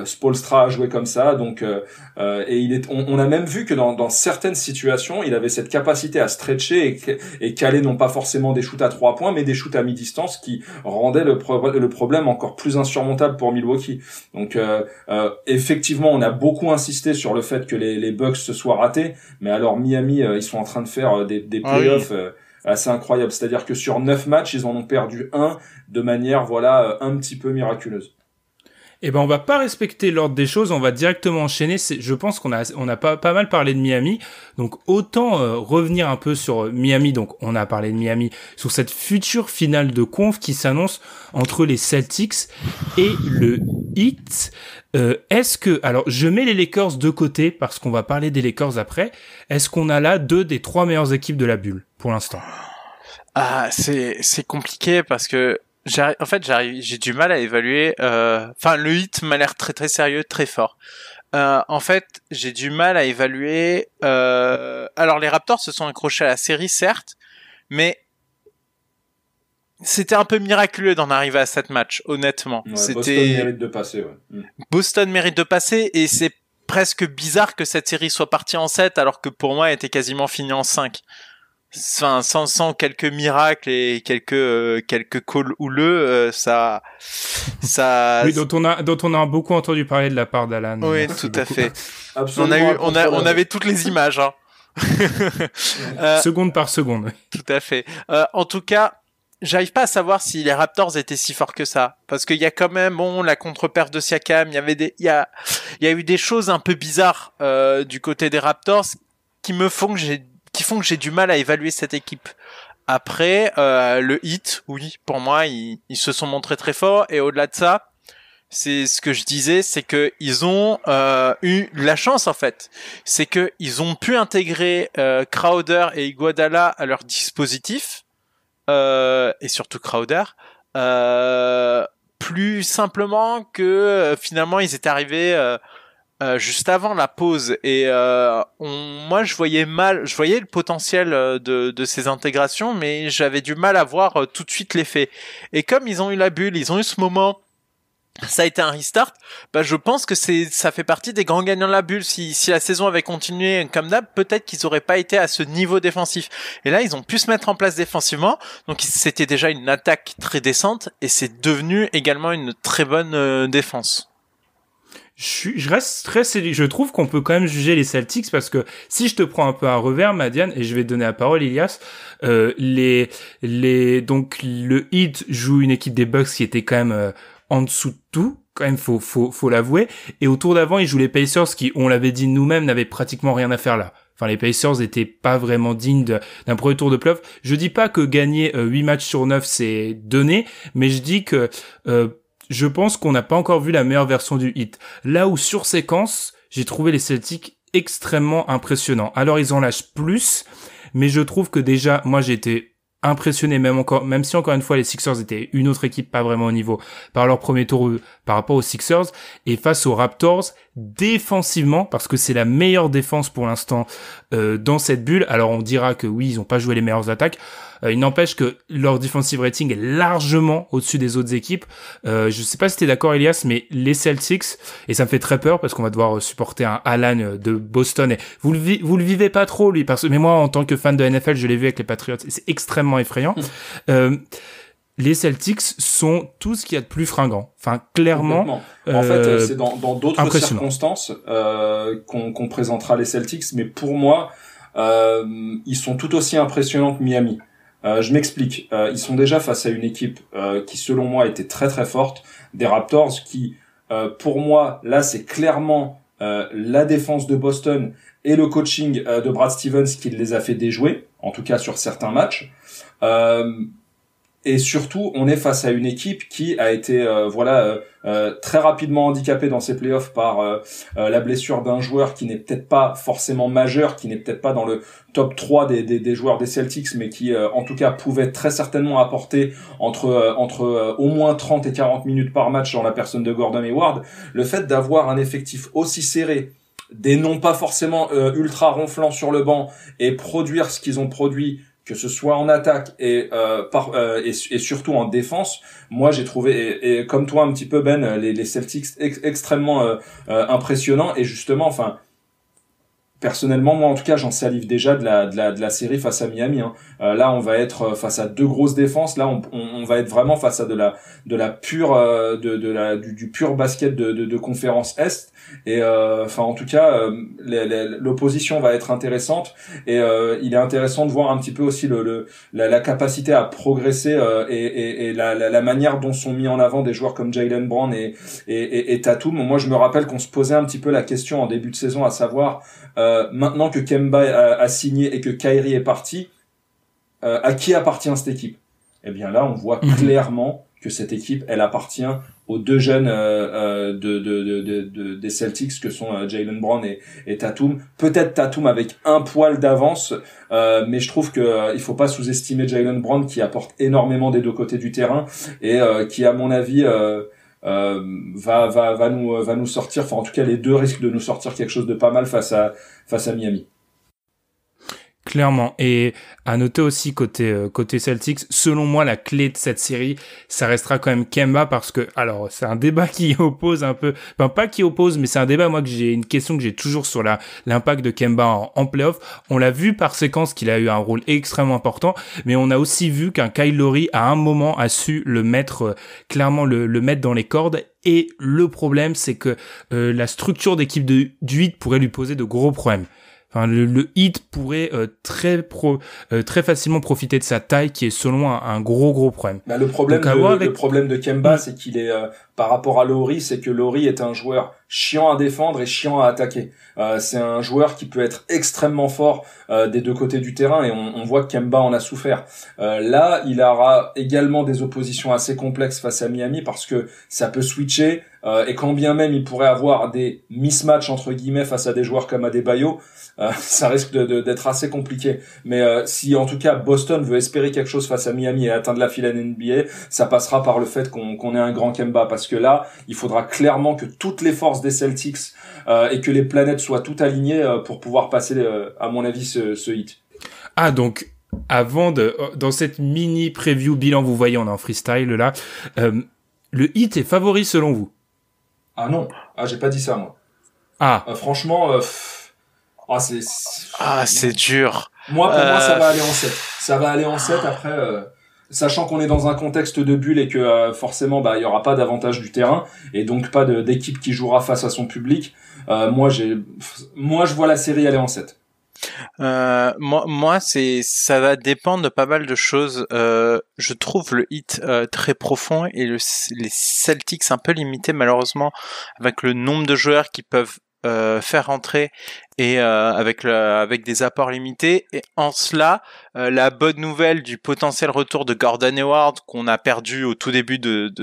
Spoelstra a joué comme ça. Donc, et on a même vu que dans certaines situations, il avait cette capacité à stretcher et caler non pas forcément des shoots à 3 points, mais des shoots à mi-distance qui rendaient le problème encore plus insurmontable pour Milwaukee. Donc, effectivement, on a beaucoup insisté sur le fait que les Bucks se soient ratés, mais alors Miami, ils sont en train de faire des playoffs. Oui. Assez incroyable, c'est-à-dire que sur 9 matchs, ils en ont perdu 1 de manière un petit peu miraculeuse. Eh ben on va pas respecter l'ordre des choses, on va directement enchaîner. Je pense qu'on a pas mal parlé de Miami, donc autant revenir un peu sur Miami. Donc on a parlé de Miami, sur cette future finale de conf qui s'annonce entre les Celtics et le Heat. Est-ce que, alors je mets les Lakers de côté parce qu'on va parler des Lakers après. Est-ce qu'on a là 2 des 3 meilleures équipes de la bulle pour l'instant? Ah, c'est compliqué parce que j'ai du mal à évaluer. Le Heat m'a l'air très très sérieux, très fort. En fait, j'ai du mal à évaluer. Alors les Raptors se sont accrochés à la série, certes, mais c'était un peu miraculeux d'en arriver à 7 matchs, honnêtement. Ouais, Boston mérite de passer, ouais. Boston mérite de passer, et c'est presque bizarre que cette série soit partie en 7, alors que pour moi, elle était quasiment finie en 5. Enfin, sans quelques miracles et quelques calls houleux, ça. Oui, dont on a beaucoup entendu parler de la part d'Alan. Oui, tout à fait. On avait toutes les images, hein. Seconde par seconde. Tout à fait. En tout cas, j'arrive pas à savoir si les Raptors étaient si forts que ça, parce qu'il y a quand même la contre-perf de Siakam, il y a eu des choses un peu bizarres du côté des Raptors qui font que j'ai du mal à évaluer cette équipe. Après le Heat, oui, pour moi ils se sont montrés très forts, et au-delà de ça, c'est ce que je disais, c'est que ils ont eu la chance en fait, c'est que ils ont pu intégrer Crowder et Iguodala à leur dispositif. Et surtout Crowder, plus simplement que finalement ils étaient arrivés juste avant la pause, et moi je voyais le potentiel de ces intégrations, mais j'avais du mal à voir tout de suite l'effet. Et comme ils ont eu la bulle, ils ont eu ce moment, ça a été un restart, je pense que ça fait partie des grands gagnants de la bulle. Si la saison avait continué comme d'hab, peut-être qu'ils auraient pas été à ce niveau défensif. Et là, ils ont pu se mettre en place défensivement. Donc c'était déjà une attaque très décente, et c'est devenu également une très bonne défense. je reste très je trouve qu'on peut quand même juger les Celtics parce que si je te prends un peu à revers, Madiane, et je vais te donner la parole, Ilias, donc le Heat joue une équipe des Bucks qui était quand même en dessous de tout. Quand même, faut l'avouer. Et au tour d'avant, ils jouent les Pacers qui, on l'avait dit nous-mêmes, n'avaient pratiquement rien à faire là. Enfin, les Pacers étaient pas vraiment dignes d'un premier tour de playoff. Je dis pas que gagner 8 matchs sur 9 c'est donné, mais je dis que je pense qu'on n'a pas encore vu la meilleure version du Heat. Là où sur séquence, j'ai trouvé les Celtics extrêmement impressionnants. Alors ils en lâchent plus, mais je trouve que déjà, moi j'ai été impressionné, même si encore une fois les Sixers étaient une autre équipe pas vraiment au niveau par leur premier tour par rapport aux Sixers, et face aux Raptors défensivement, parce que c'est la meilleure défense pour l'instant dans cette bulle. Alors on dira que oui, ils ont pas joué les meilleures attaques, il n'empêche que leur defensive rating est largement au-dessus des autres équipes. Je sais pas si t'es d'accord, Elias, mais les Celtics, et ça me fait très peur parce qu'on va devoir supporter un Alan de Boston, et vous le vivez pas trop lui, mais moi en tant que fan de NFL, je l'ai vu avec les Patriots, et c'est extrêmement effrayant. Les Celtics sont tout ce qu'il y a de plus fringant. Enfin, clairement. En fait, c'est dans d'autres circonstances qu'on présentera les Celtics, mais pour moi, ils sont tout aussi impressionnants que Miami. Je m'explique. Ils sont déjà face à une équipe qui, selon moi, était très très forte, des Raptors, qui, pour moi, là, c'est clairement la défense de Boston et le coaching de Brad Stevens qui les a fait déjouer, en tout cas sur certains matchs. Et surtout, on est face à une équipe qui a été très rapidement handicapée dans ses playoffs par la blessure d'un joueur qui n'est peut-être pas forcément majeur, qui n'est peut-être pas dans le top 3 des joueurs des Celtics, mais qui en tout cas pouvait très certainement apporter entre au moins 30 et 40 minutes par match dans la personne de Gordon Hayward. Le fait d'avoir un effectif aussi serré, des noms pas forcément ultra ronflants sur le banc, et produire ce qu'ils ont produit, que ce soit en attaque et surtout en défense, moi j'ai trouvé, et comme toi un petit peu Ben, les Celtics extrêmement impressionnants. Et justement, enfin, personnellement, moi en tout cas, j'en salive déjà de la série face à Miami. Là, on va être face à deux grosses défenses. Là, on va être vraiment face à de la pure du pur basket de conférence Est. Et enfin, en tout cas, l'opposition va être intéressante. Et il est intéressant de voir un petit peu aussi la capacité à progresser et la manière dont sont mis en avant des joueurs comme Jaylen Brown et Tatum. Moi, je me rappelle qu'on se posait un petit peu la question en début de saison, à savoir maintenant que Kemba a signé et que Kyrie est parti, à qui appartient cette équipe? Eh bien là, on voit clairement que cette équipe, elle appartient aux deux jeunes des Celtics que sont Jaylen Brown et Tatum. Peut-être Tatum avec un poil d'avance, mais je trouve que il faut pas sous-estimer Jaylen Brown, qui apporte énormément des deux côtés du terrain et qui, à mon avis, va nous sortir. Enfin, en tout cas, les deux risquent de nous sortir quelque chose de pas mal face à Miami. Clairement. Et à noter aussi côté Celtics, selon moi, la clé de cette série, ça restera quand même Kemba, parce que, alors, c'est un débat qui oppose un peu, enfin, pas qui oppose, mais c'est un débat, moi, une question que j'ai toujours sur l'impact de Kemba en playoff. On l'a vu par séquence qu'il a eu un rôle extrêmement important, mais on a aussi vu qu'un Kyle Lowry, à un moment, a su le mettre, clairement le mettre dans les cordes. Et le problème, c'est que, la structure d'équipe du Heat pourrait lui poser de gros problèmes. Enfin, le Heat pourrait très facilement profiter de sa taille, qui est selon moi un gros problème. Bah, le problème de Kemba, c'est qu'il est par rapport à Lowry, c'est que Lowry est un joueur chiant à défendre et chiant à attaquer. C'est un joueur qui peut être extrêmement fort des deux côtés du terrain, et on voit que Kemba en a souffert. Là, il aura également des oppositions assez complexes face à Miami, parce que ça peut switcher, et quand bien même il pourrait avoir des mismatchs entre guillemets face à des joueurs comme Adebayo, ça risque d'être assez compliqué. Mais si en tout cas Boston veut espérer quelque chose face à Miami et atteindre la finale NBA, ça passera par le fait qu'on ait un grand Kemba, parce que là, il faudra clairement que toutes les forces des Celtics et que les planètes soient toutes alignées pour pouvoir passer, à mon avis, ce hit. Ah, donc dans cette mini preview bilan, vous voyez, on est en freestyle là, le hit est favori selon vous? Ah non, j'ai pas dit ça moi. Franchement, c'est dur. Pour moi, ça va aller en 7. Ça va aller en 7 après. Sachant qu'on est dans un contexte de bulle et que forcément il y aura pas d'avantage du terrain et donc pas d'équipe qui jouera face à son public, moi je vois la série aller en 7. Moi ça va dépendre de pas mal de choses. Je trouve le Heat très profond et les Celtics un peu limités malheureusement avec le nombre de joueurs qui peuvent faire rentrer et avec des apports limités. Et en cela, la bonne nouvelle du potentiel retour de Gordon Hayward qu'on a perdu au tout début de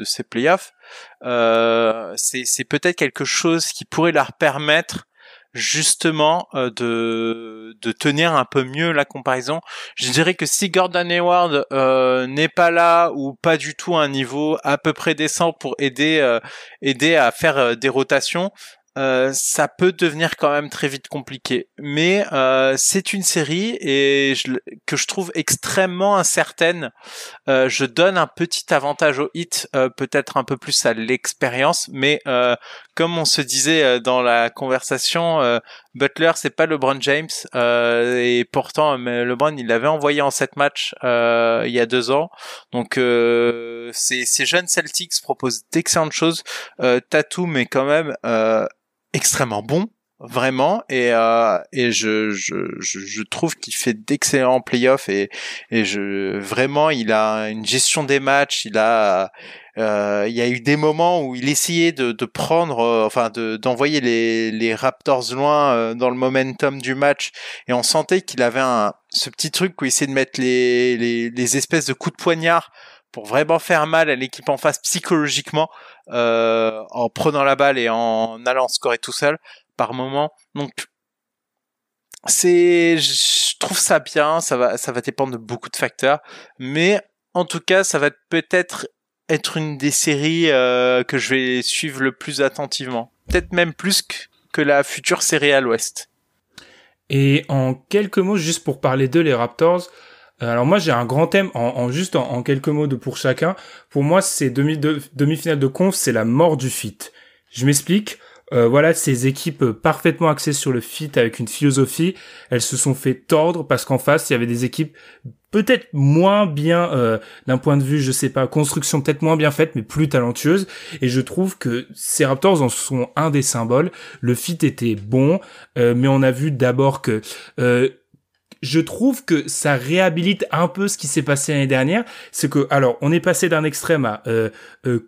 ces playoffs, c'est peut-être quelque chose qui pourrait leur permettre justement de tenir un peu mieux la comparaison. Je dirais que si Gordon Hayward n'est pas là ou pas du tout à un niveau à peu près décent pour aider à faire des rotations, ça peut devenir quand même très vite compliqué. Mais c'est une série que je trouve extrêmement incertaine. Je donne un petit avantage au Heat, peut-être un peu plus à l'expérience, mais comme on se disait dans la conversation, Butler c'est pas LeBron James, et pourtant LeBron il l'avait envoyé en 7 matchs il y a 2 ans. Donc ces jeunes Celtics proposent d'excellentes choses. Tatum est quand même extrêmement bon, vraiment, et je trouve qu'il fait d'excellents playoffs et vraiment il a une gestion des matchs, il y a eu des moments où il essayait de prendre d'envoyer les Raptors loin dans le momentum du match, et on sentait qu'il avait ce petit truc où il essayait de mettre les espèces de coups de poignard pour vraiment faire mal à l'équipe en face psychologiquement, en prenant la balle et en allant scorer tout seul par moment. Donc je trouve ça bien, ça va dépendre de beaucoup de facteurs, mais en tout cas ça va peut-être être une des séries que je vais suivre le plus attentivement, peut-être même plus que la future série à l'Ouest. Et en quelques mots, juste pour parler d'eux, les Raptors, alors moi j'ai un grand thème en quelques mots pour chacun. Pour moi c'est demi-finale de conf, c'est la mort du fit. Je m'explique. Voilà, ces équipes parfaitement axées sur le fit avec une philosophie, elles se sont fait tordre parce qu'en face il y avait des équipes peut-être moins bien d'un point de vue, je sais pas, construction peut-être moins bien faite mais plus talentueuse, et je trouve que ces Raptors en sont un des symboles. Le fit était bon, mais on a vu d'abord que je trouve que ça réhabilite un peu ce qui s'est passé l'année dernière. C'est que, alors, on est passé d'un extrême à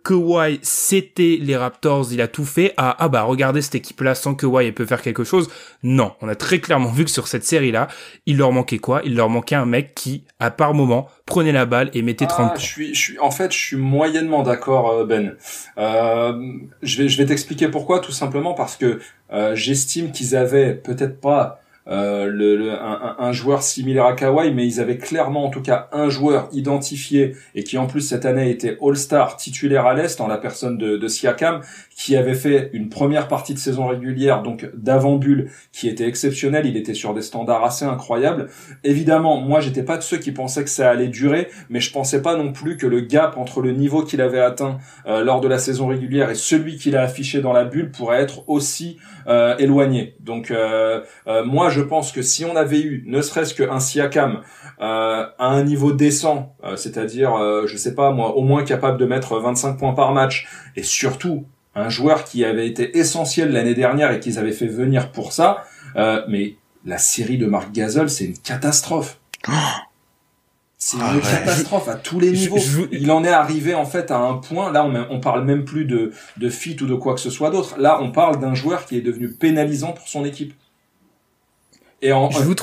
Kawhi, c'était les Raptors, il a tout fait, à regardez cette équipe-là, sans Kawhi, elle peut faire quelque chose. Non, on a très clairement vu que sur cette série-là, il leur manquait quoi? Il leur manquait un mec qui, à par moment, prenait la balle et mettait 30 points. Je suis moyennement d'accord, Ben. Je vais t'expliquer pourquoi, tout simplement parce que j'estime qu'ils avaient peut-être pas un joueur similaire à Kawhi, mais ils avaient clairement en tout cas un joueur identifié et qui en plus cette année était All-Star titulaire à l'Est en la personne de Siakam, qui avait fait une première partie de saison régulière, donc d'avant-bulle, qui était exceptionnelle. Il était sur des standards assez incroyables. Évidemment, moi j'étais pas de ceux qui pensaient que ça allait durer, mais je pensais pas non plus que le gap entre le niveau qu'il avait atteint lors de la saison régulière et celui qu'il a affiché dans la bulle pourrait être aussi éloigné. Donc moi je pense que si on avait eu ne serait-ce qu'un Siakam à un niveau décent, c'est-à-dire je sais pas moi, au moins capable de mettre 25 points par match, et surtout un joueur qui avait été essentiel l'année dernière et qu'ils avaient fait venir pour ça, mais la série de Marc Gasol, c'est une catastrophe. C'est une catastrophe à tous les niveaux. Il en est arrivé en fait à un point, là on parle même plus de fit ou de quoi que ce soit d'autre. Là on parle d'un joueur qui est devenu pénalisant pour son équipe. Et je vous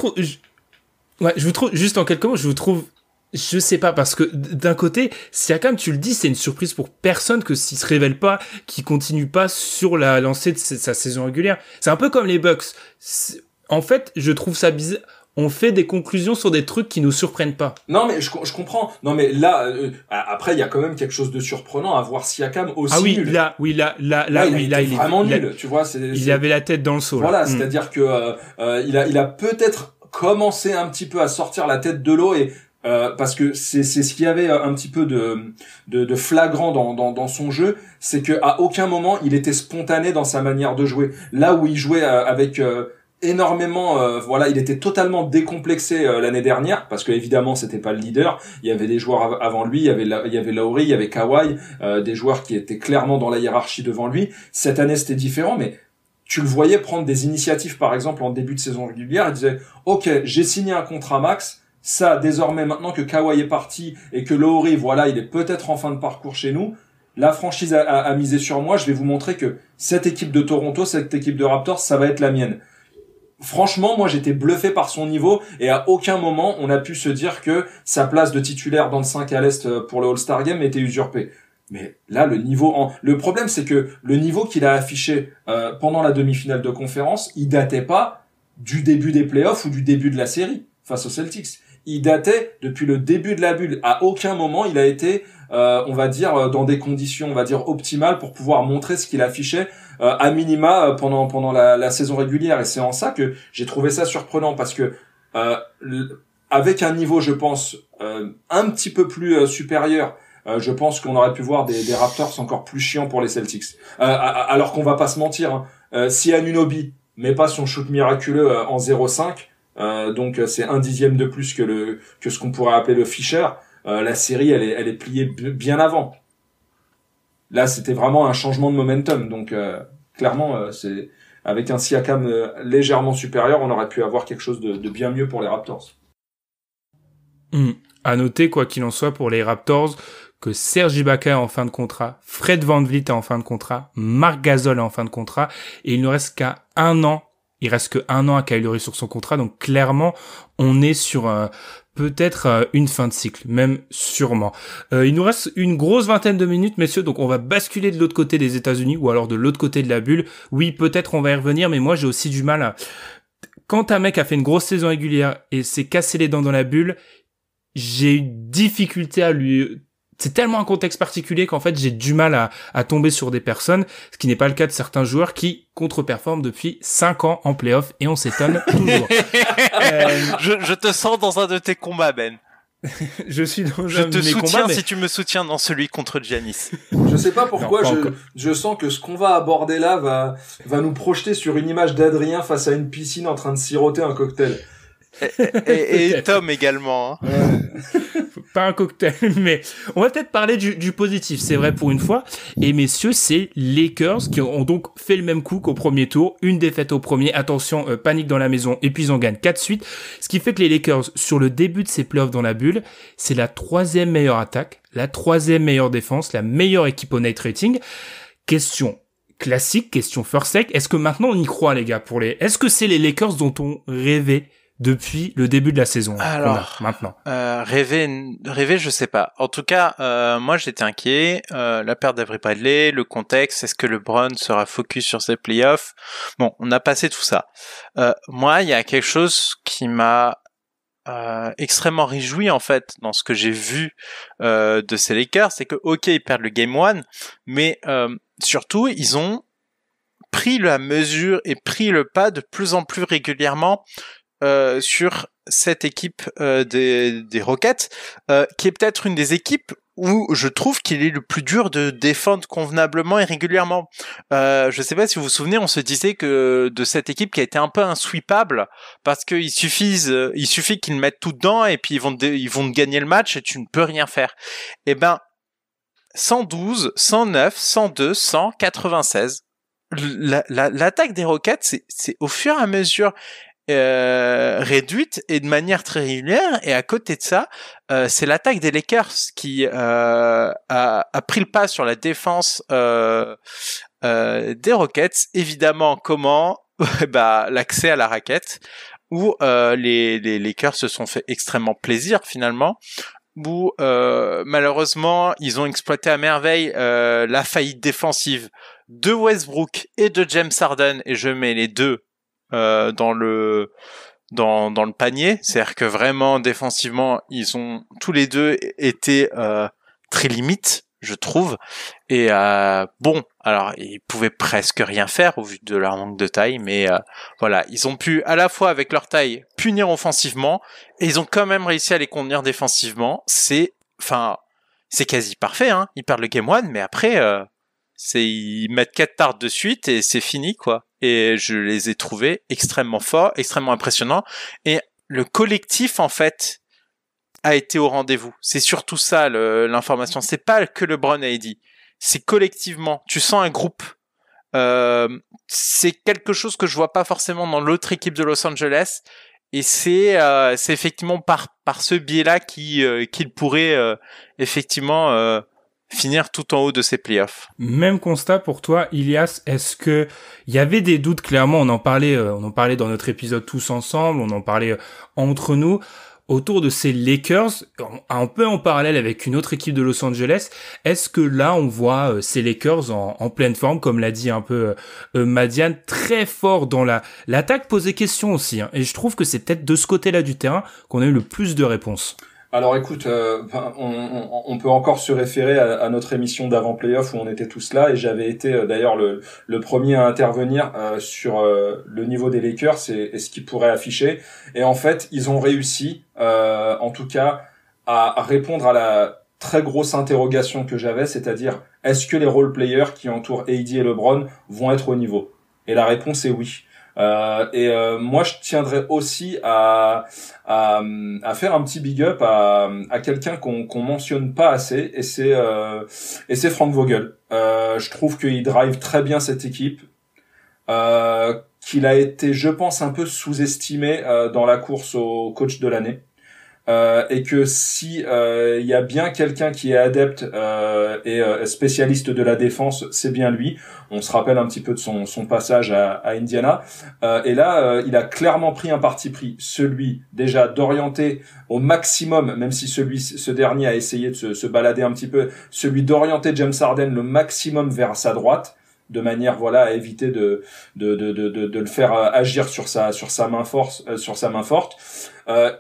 trouve juste en quelques mots, je sais pas, parce que d'un côté, Siakam, tu le dis, c'est une surprise pour personne que s'il se révèle pas, qu'il continue pas sur la lancée de sa saison régulière. C'est un peu comme les Bucks. En fait, je trouve ça bizarre. On fait des conclusions sur des trucs qui nous surprennent pas. Non, mais je comprends. Non, mais là, après, il y a quand même quelque chose de surprenant à voir Siakam aussi nul. Là, il est vraiment nul. Tu vois, il avait la tête dans le seau. Voilà, c'est-à-dire que il a peut-être commencé un petit peu à sortir la tête de l'eau, et parce que c'est ce qu'il y avait un petit peu de flagrant dans son jeu, c'est que à aucun moment il était spontané dans sa manière de jouer. Là où il jouait avec énormément, voilà, il était totalement décomplexé l'année dernière parce que évidemment c'était pas le leader. Il y avait des joueurs avant lui, il y avait Lowry, il y avait Kawhi, des joueurs qui étaient clairement dans la hiérarchie devant lui. Cette année c'était différent, mais tu le voyais prendre des initiatives, par exemple en début de saison régulière. Il disait ok, j'ai signé un contrat max. Ça, désormais, maintenant que Kawhi est parti et que Lowry, voilà, il est peut-être en fin de parcours chez nous. La franchise a misé sur moi. Je vais vous montrer que cette équipe de Toronto, cette équipe de Raptors, ça va être la mienne. Franchement, moi, j'étais bluffé par son niveau et à aucun moment, on a pu se dire que sa place de titulaire dans le 5 à l'Est pour le All-Star Game était usurpée. Mais là, le problème, c'est que le niveau qu'il a affiché pendant la demi-finale de conférence, il datait pas du début des playoffs ou du début de la série face aux Celtics. Il datait depuis le début de la bulle. À aucun moment, il a été, on va dire, dans des conditions, on va dire, optimales pour pouvoir montrer ce qu'il affichait à minima pendant la saison régulière. Et c'est en ça que j'ai trouvé ça surprenant parce que avec un niveau, je pense, un petit peu plus supérieur, je pense qu'on aurait pu voir des Raptors encore plus chiants pour les Celtics. Alors qu'on va pas se mentir, hein, si Anunoby met pas son shoot miraculeux en 0,5, donc c'est 1/10 de plus que ce qu'on pourrait appeler le Fisher, la série elle est pliée bien avant. Là c'était vraiment un changement de momentum, donc clairement c'est avec un Siakam légèrement supérieur, on aurait pu avoir quelque chose de bien mieux pour les Raptors. À noter, quoi qu'il en soit, pour les Raptors, que Serge Ibaka est en fin de contrat, Fred VanVleet est en fin de contrat, Marc Gasol est en fin de contrat, et il ne reste qu'à un an. Il reste que un an à Kyle Lowry sur son contrat, donc clairement, on est sur peut-être une fin de cycle, même sûrement. Il nous reste une grosse vingtaine de minutes, messieurs, donc on va basculer de l'autre côté des États-Unis, ou alors de l'autre côté de la bulle. Oui, peut-être on va y revenir, mais moi j'ai aussi du mal à... Quand un mec a fait une grosse saison régulière et s'est cassé les dents dans la bulle, j'ai eu difficulté à lui... C'est tellement un contexte particulier qu'en fait j'ai du mal à tomber sur des personnes, ce qui n'est pas le cas de certains joueurs qui contre-performent depuis 5 ans en play-off et on s'étonne toujours. Je te sens dans un de tes combats, Ben. Je suis dans je un de mes combats. Je te soutiens si tu me soutiens dans celui contre Giannis. Je sais pas pourquoi, je sens que ce qu'on va aborder là va nous projeter sur une image d'Adrien face à une piscine en train de siroter un cocktail. Et Tom également. Hein. Ouais. Pas un cocktail, mais on va peut-être parler du positif, c'est vrai pour une fois. Et messieurs, c'est Lakers qui ont donc fait le même coup qu'au premier tour. Une défaite au premier, attention, panique dans la maison, et puis ils en gagnent 4 suites. Ce qui fait que les Lakers, sur le début de ces playoffs dans la bulle, c'est la 3e meilleure attaque, la 3e meilleure défense, la meilleure équipe au net rating. Question classique, question first take. Est-ce que maintenant on y croit, les gars, est-ce que c'est les Lakers dont on rêvait depuis le début de la saison? Alors, maintenant. Rêver, je sais pas. En tout cas, moi j'étais inquiet. La perte d'Avery Bradley, le contexte, est-ce que LeBron sera focus sur ses playoffs? Bon, on a passé tout ça. Moi, il y a quelque chose qui m'a extrêmement réjoui en fait dans ce que j'ai vu de ces Lakers, c'est que ok, ils perdent le Game 1, mais surtout ils ont pris la mesure et pris le pas de plus en plus régulièrement sur cette équipe des Rockets, qui est peut-être une des équipes où je trouve qu'il est le plus dur de défendre convenablement et régulièrement. Je sais pas si vous vous souvenez, on se disait que de cette équipe qui a été un peu insweepable parce qu'il suffit qu'ils mettent tout dedans et puis ils vont gagner le match et tu ne peux rien faire. Eh ben 112, 109, 102, 100, 96. L'attaque des Rockets, c'est au fur et à mesure réduite et de manière très régulière, et à côté de ça c'est l'attaque des Lakers qui a pris le pas sur la défense des Rockets. Évidemment, comment? L'accès à la raquette, où les Lakers se sont fait extrêmement plaisir finalement, où malheureusement ils ont exploité à merveille la faillite défensive de Westbrook et de James Harden, et je mets les deux dans le panier. C'est-à-dire que vraiment défensivement ils ont tous les deux été très limites, je trouve, et bon, alors ils pouvaient presque rien faire au vu de leur manque de taille, mais voilà, ils ont pu à la fois avec leur taille punir offensivement, et ils ont quand même réussi à les contenir défensivement. C'est quasi parfait, hein. Ils perdent le Game 1, mais après Ils mettent 4 tartes de suite et c'est fini, quoi. Et je les ai trouvés extrêmement forts, extrêmement impressionnants. Et le collectif, en fait, a été au rendez-vous. C'est surtout ça, l'information. C'est pas que LeBron et AD. C'est collectivement. Tu sens un groupe. C'est quelque chose que je vois pas forcément dans l'autre équipe de Los Angeles. Et c'est effectivement par ce biais-là qu'il pourrait effectivement finir tout en haut de ces playoffs. Même constat pour toi, Ilias. Est-ce que il y avait des doutes? Clairement, on en parlait dans notre épisode tous ensemble, on en parlait entre nous autour de ces Lakers, un peu en parallèle avec une autre équipe de Los Angeles. Est-ce que là, on voit ces Lakers en pleine forme, comme l'a dit un peu Madiane, très fort dans l'attaque, poser question aussi, hein. Et je trouve que c'est peut-être de ce côté-là du terrain qu'on a eu le plus de réponses. Alors écoute, on peut encore se référer à notre émission d'avant playoff où on était tous là, et j'avais été d'ailleurs le premier à intervenir sur le niveau des Lakers et ce qu'ils pourraient afficher. Et en fait, ils ont réussi, en tout cas, à répondre à la très grosse interrogation que j'avais, c'est-à-dire est-ce que les role players qui entourent AD et LeBron vont être au niveau? Et la réponse est oui. Moi je tiendrais aussi à faire un petit big up à quelqu'un qu'on mentionne pas assez, et c'est Frank Vogel. Je trouve qu'il drive très bien cette équipe, qu'il a été, je pense, un peu sous-estimé dans la course au coach de l'année. Et que si il y a bien quelqu'un qui est adepte et spécialiste de la défense, c'est bien lui. On se rappelle un petit peu de son passage à Indiana, et là il a clairement pris un parti pris, celui déjà d'orienter au maximum, même si ce dernier a essayé de se balader un petit peu, celui d'orienter James Harden le maximum vers sa droite, de manière à éviter de le faire agir sur sa main forte.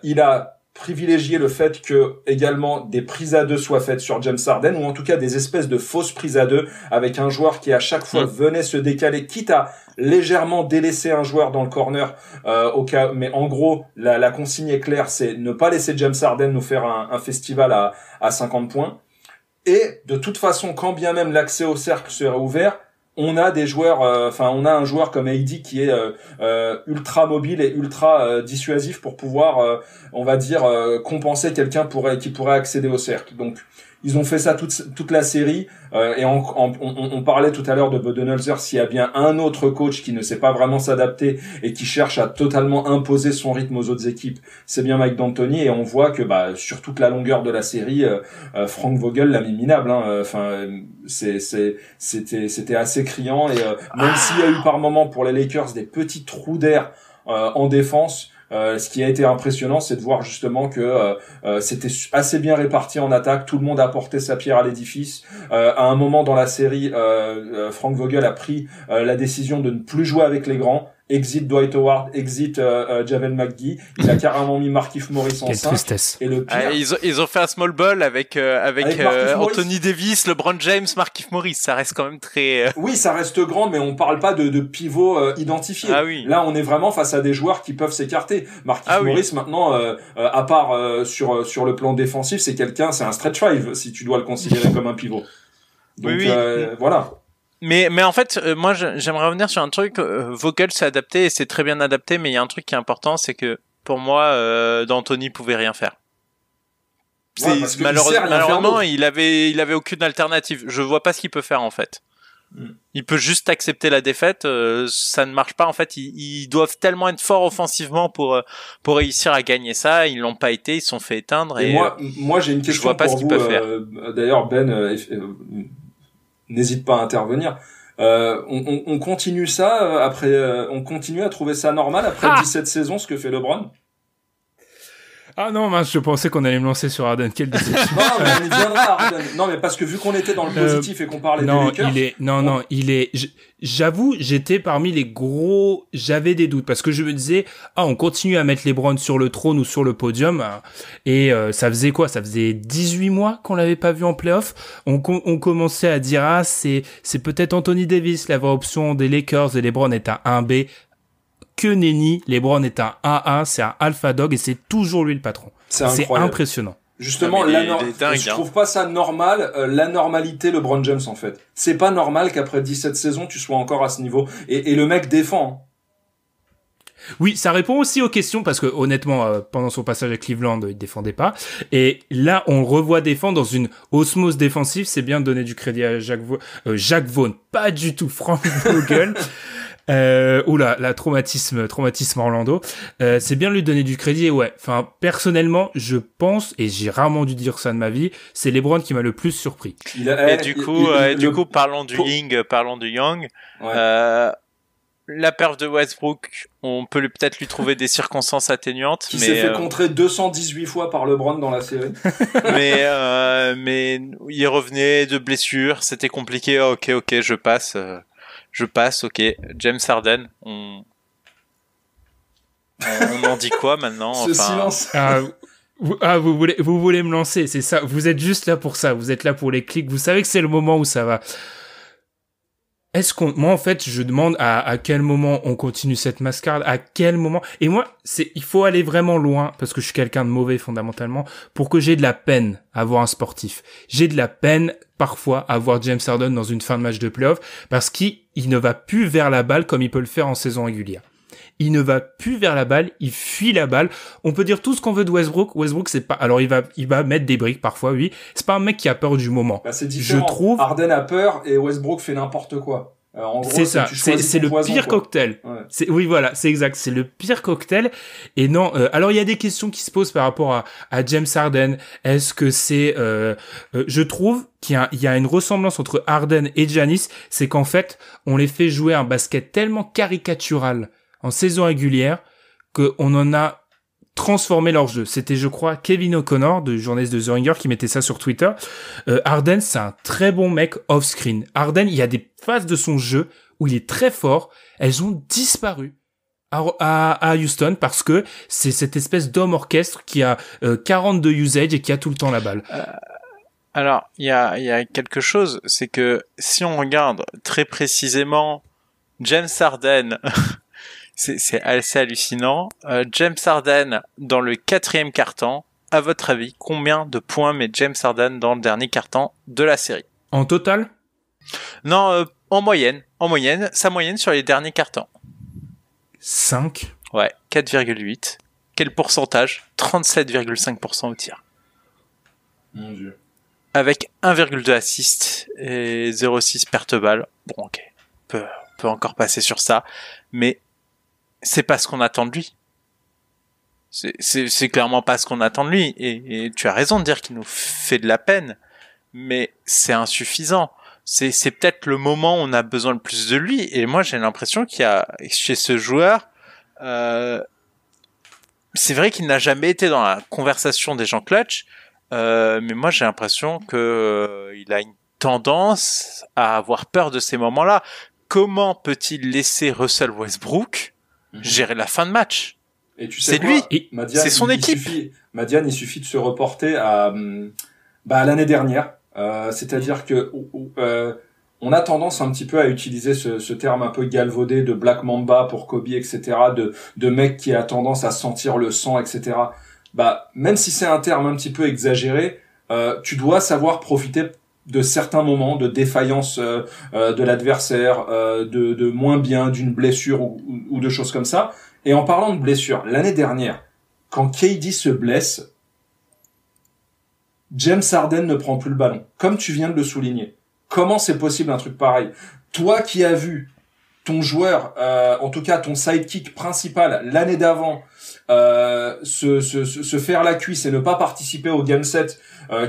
Il a privilégier le fait que également des prises à deux soient faites sur James Harden, ou en tout cas des espèces de fausses prises à deux avec un joueur qui à chaque fois venait se décaler, quitte à légèrement délaisser un joueur dans le corner au cas. Mais en gros, la consigne est claire, c'est ne pas laisser James Harden nous faire un festival à 50 points. Et de toute façon, quand bien même l'accès au cercle serait ouvert, on a des joueurs, on a un joueur comme AD qui est ultra mobile et ultra dissuasif pour pouvoir, on va dire, compenser quelqu'un qui pourrait accéder au cercle. Donc ils ont fait ça toute la série, et on parlait tout à l'heure de Budenholzer. S'il y a bien un autre coach qui ne sait pas vraiment s'adapter et qui cherche à totalement imposer son rythme aux autres équipes, c'est bien Mike D'Antoni, et on voit que sur toute la longueur de la série, Frank Vogel l'a mis minable, hein. C'était assez criant, et même s'il y a eu par moment pour les Lakers des petits trous d'air en défense, ce qui a été impressionnant, c'est de voir justement que c'était assez bien réparti en attaque. Tout le monde a apporté sa pierre à l'édifice. À un moment dans la série, Frank Vogel a pris la décision de ne plus jouer avec les grands. Exit Dwight Howard, exit Javel McGee. Il a carrément mis Markieff Morris en 5. Tristesse. Et le pire, ils ont fait un small ball avec Anthony Davis, LeBron James, Markieff Morris. Ça reste quand même très. Oui, ça reste grand, mais on parle pas de pivot identifié. Ah oui. Là, on est vraiment face à des joueurs qui peuvent s'écarter. Markieff Morris, maintenant, à part sur le plan défensif, c'est un stretch five si tu dois le considérer comme un pivot. Donc voilà. Mais en fait, moi, j'aimerais revenir sur un truc. Vogel s'est adapté et c'est très bien adapté, mais il y a un truc qui est important, c'est que pour moi, D'Antoni pouvait rien faire. Malheureusement, il avait aucune alternative. Je vois pas ce qu'il peut faire en fait. Il peut juste accepter la défaite. Ça ne marche pas en fait. Ils doivent tellement être forts offensivement pour réussir à gagner ça. Ils l'ont pas été. Ils se sont fait éteindre. Et moi, j'ai une question je vois pas pour ce qu'ils vous. peuvent faire. D'ailleurs, Ben. N'hésite pas à intervenir. On continue ça après. On continue à trouver ça normal après 17 saisons, ce que fait LeBron. Ah non, mince, je pensais qu'on allait me lancer sur Harden. Quelle déception. Non, mais on y viendra, Harden. Non, mais parce que vu qu'on était dans le positif et qu'on parlait des Lakers. J'avoue, j'étais parmi les gros, j'avais des doutes parce que je me disais, on continue à mettre LeBron sur le trône ou sur le podium, et ça faisait quoi? Ça faisait 18 mois qu'on l'avait pas vu en playoff. On commençait à dire, c'est peut-être Anthony Davis, la vraie option des Lakers, et LeBron est un 1B. Que nenni, LeBron est un A1, c'est un alpha dog, et c'est toujours lui le patron. C'est impressionnant. Justement, je trouve pas ça normal, la normalité LeBron James en fait. C'est pas normal qu'après 17 saisons, tu sois encore à ce niveau. Et le mec défend. Oui, ça répond aussi aux questions parce que honnêtement, pendant son passage à Cleveland, il défendait pas. Et là, on le revoit défendre dans une osmose défensive. C'est bien de donner du crédit à Jacques Vaughn, pas du tout Frank Vogel. Oula, la traumatisme Orlando. C'est bien de lui donner du crédit. Et ouais, enfin personnellement, je pense, et j'ai rarement dû dire ça de ma vie, c'est LeBron qui m'a le plus surpris. Du coup, parlons du Young. Ouais. La perf de Westbrook, on peut peut-être lui trouver des circonstances atténuantes. Qui s'est fait contrer 218 fois par LeBron dans la série. mais il revenait de blessure, c'était compliqué. Ok, je passe. Ok. James Harden, on en dit quoi maintenant? Ce silence. Vous voulez me lancer, c'est ça. Vous êtes juste là pour ça. Vous êtes là pour les clics. Vous savez que c'est le moment où ça va. Moi, en fait, je demande à quel moment on continue cette mascarade, à quel moment. Et moi, il faut aller vraiment loin, parce que je suis quelqu'un de mauvais fondamentalement, pour que j'ai de la peine à voir un sportif. J'ai de la peine, parfois, à voir James Harden dans une fin de match de playoff, parce qu'il ne va plus vers la balle comme il peut le faire en saison régulière. Il ne va plus vers la balle, il fuit la balle. On peut dire tout ce qu'on veut de Westbrook. Westbrook, c'est pas, alors il va mettre des briques parfois, oui. C'est pas un mec qui a peur du moment. C'est différent. Je trouve. Harden a peur et Westbrook fait n'importe quoi. En gros, c'est ça. C'est le pire cocktail. Ouais. Oui, voilà, c'est exact. C'est le pire cocktail. Et non, alors il y a des questions qui se posent par rapport à James Harden. Est-ce que c'est, je trouve qu'il y a une ressemblance entre Harden et Giannis. C'est qu'en fait, on les fait jouer un basket tellement caricatural en saison régulière, qu'on en a transformé leur jeu. C'était, je crois, Kevin O'Connor, de journaliste de The Ringer, qui mettait ça sur Twitter. Harden, c'est un très bon mec off-screen. Harden, il y a des phases de son jeu où il est très fort. Elles ont disparu à Houston parce que c'est cette espèce d'homme orchestre qui a 42 usage et qui a tout le temps la balle. Alors, il y a quelque chose, c'est que si on regarde très précisément James Harden... C'est assez hallucinant. James Harden dans le 4e quart-temps, à votre avis, combien de points met James Harden dans le dernier quart-temps de la série? En total? Non, en moyenne. Sa moyenne sur les derniers quart-temps. 5? Ouais, 4,8. Quel pourcentage? 37,5% au tir. Mon Dieu. Avec 1,2 assists et 0,6 perte balle. Bon, ok. On peut encore passer sur ça. Mais c'est pas ce qu'on attend de lui. C'est clairement pas ce qu'on attend de lui. Et tu as raison de dire qu'il nous fait de la peine. Mais c'est insuffisant. C'est peut-être le moment où on a besoin le plus de lui. Et moi, j'ai l'impression qu'il y a, chez ce joueur, c'est vrai qu'il n'a jamais été dans la conversation des gens clutch. Mais moi, j'ai l'impression il a une tendance à avoir peur de ces moments-là. Comment peut-il laisser Russell Westbrook gérer la fin de match? Et tu sais c'est quoi, lui, Madiane, c'est son équipe. Il suffit de se reporter à l'année dernière. C'est-à-dire que on a tendance un petit peu à utiliser ce terme un peu galvaudé de Black Mamba pour Kobe, etc., de mec qui a tendance à sentir le sang, etc. Même si c'est un terme un petit peu exagéré, tu dois savoir profiter de certains moments de défaillance de l'adversaire, de moins bien, d'une blessure ou de choses comme ça. Et en parlant de blessure, l'année dernière, quand KD se blesse, James Harden ne prend plus le ballon, comme tu viens de le souligner. Comment c'est possible un truc pareil? Toi qui as vu ton joueur, en tout cas ton sidekick principal l'année d'avant, se faire la cuisse et ne pas participer au game 7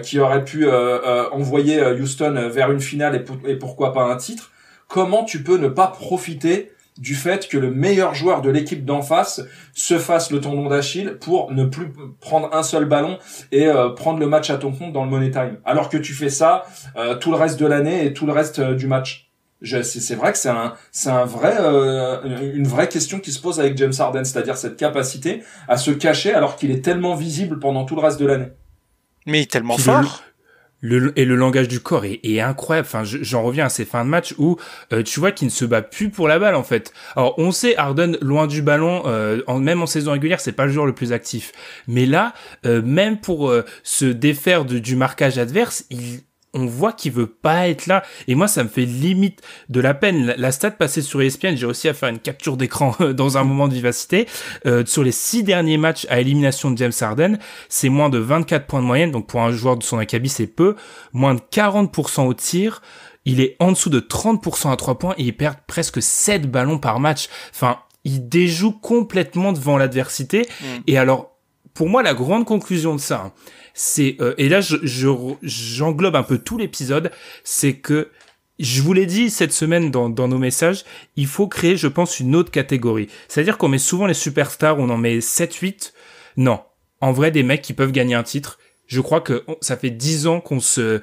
qui aurait pu envoyer Houston vers une finale et pourquoi pas un titre, comment tu peux ne pas profiter du fait que le meilleur joueur de l'équipe d'en face se fasse le tendon d'Achille pour ne plus prendre un seul ballon et prendre le match à ton compte dans le money time, alors que tu fais ça tout le reste de l'année et tout le reste du match? C'est vrai que c'est une vraie question qui se pose avec James Harden, c'est-à-dire cette capacité à se cacher alors qu'il est tellement visible pendant tout le reste de l'année. Mais il est tellement fort. le langage du corps est incroyable. Enfin, j'en reviens à ces fins de match où tu vois qu'il ne se bat plus pour la balle en fait. Alors on sait Harden loin du ballon, même en saison régulière, c'est pas le joueur le plus actif. Mais là, même pour se défaire du marquage adverse, on voit qu'il veut pas être là. Et moi, ça me fait limite de la peine. La stat passée sur ESPN, j'ai réussi à faire une capture d'écran dans un moment de vivacité. Sur les 6 derniers matchs à élimination de James Harden, c'est moins de 24 points de moyenne. Donc pour un joueur de son acabit, c'est peu. Moins de 40% au tir. Il est en dessous de 30% à 3 points et il perd presque 7 ballons par match. Enfin, il déjoue complètement devant l'adversité. Et alors, pour moi, la grande conclusion de ça, c'est et là j'englobe un peu tout l'épisode, c'est que je vous l'ai dit cette semaine dans nos messages, il faut créer, je pense, une autre catégorie. C'est-à-dire qu'on met souvent les superstars, on en met 7-8. Non, en vrai, des mecs qui peuvent gagner un titre. Je crois que ça fait 10 ans qu'on se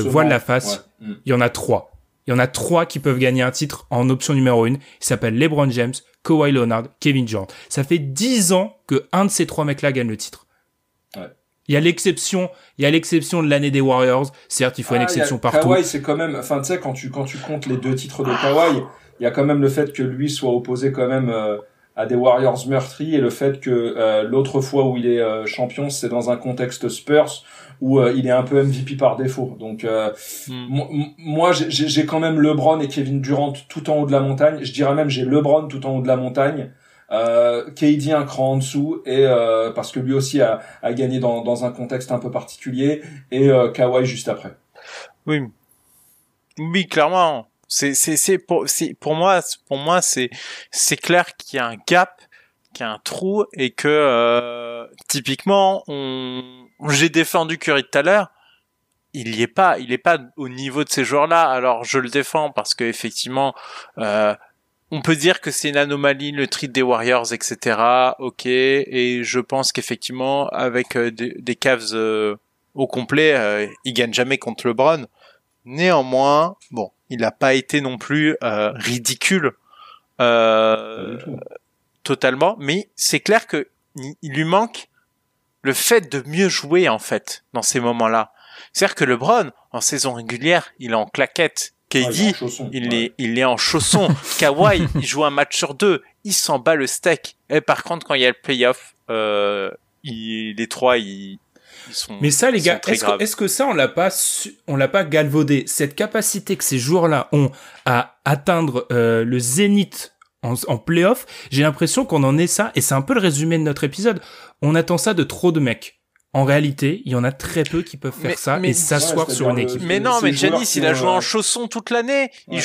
voile la face. Ouais. Il y en a 3. Il y en a 3 qui peuvent gagner un titre en option numéro 1. Ils s'appellent LeBron James, Kawhi Leonard, Kevin Durant. Ça fait 10 ans que un de ces 3 mecs-là gagne le titre. Ouais. Il y a l'exception de l'année des Warriors. Certes, il faut une exception partout. Kawhi, c'est quand même, enfin, tu sais, quand tu comptes les 2 titres de Kawhi, il y a quand même le fait que lui soit opposé quand même à des Warriors meurtris, et le fait que l'autre fois où il est champion, c'est dans un contexte Spurs où il est un peu MVP par défaut. Donc moi j'ai quand même LeBron et Kevin Durant tout en haut de la montagne. Je dirais même j'ai LeBron tout en haut de la montagne. KD un cran en dessous, et parce que lui aussi a gagné dans un contexte un peu particulier, et Kawhi juste après. Oui, clairement. Pour moi c'est clair qu'il y a un gap, qu'il y a un trou, et que typiquement j'ai défendu Curry tout à l'heure. Il est pas au niveau de ces joueurs-là. Alors je le défends parce que effectivement on peut dire que c'est une anomalie, le trade des Warriors, etc. Ok, et je pense qu'effectivement, avec des Cavs au complet, ils gagnent jamais contre LeBron. Néanmoins, bon, il n'a pas été non plus ridicule totalement, mais c'est clair que il lui manque le fait de mieux jouer en fait dans ces moments-là. C'est-à-dire que LeBron, en saison régulière, il est en claquette. KD, il est en chausson. Kawhi, il joue un match sur 2. Il s'en bat le steak. Et par contre, quand il y a le playoff, les 3, ils sont. Mais ça, les gars, est-ce que ça, on l'a pas galvaudé? Cette capacité que ces joueurs-là ont à atteindre le zénith en playoff, j'ai l'impression qu'on en est ça, et c'est un peu le résumé de notre épisode. On attend ça de trop de mecs. En réalité, il y en a très peu qui peuvent faire ça et s'asseoir sur une équipe. Mais non, mais Giannis, il a joué en chaussons toute l'année. Ouais.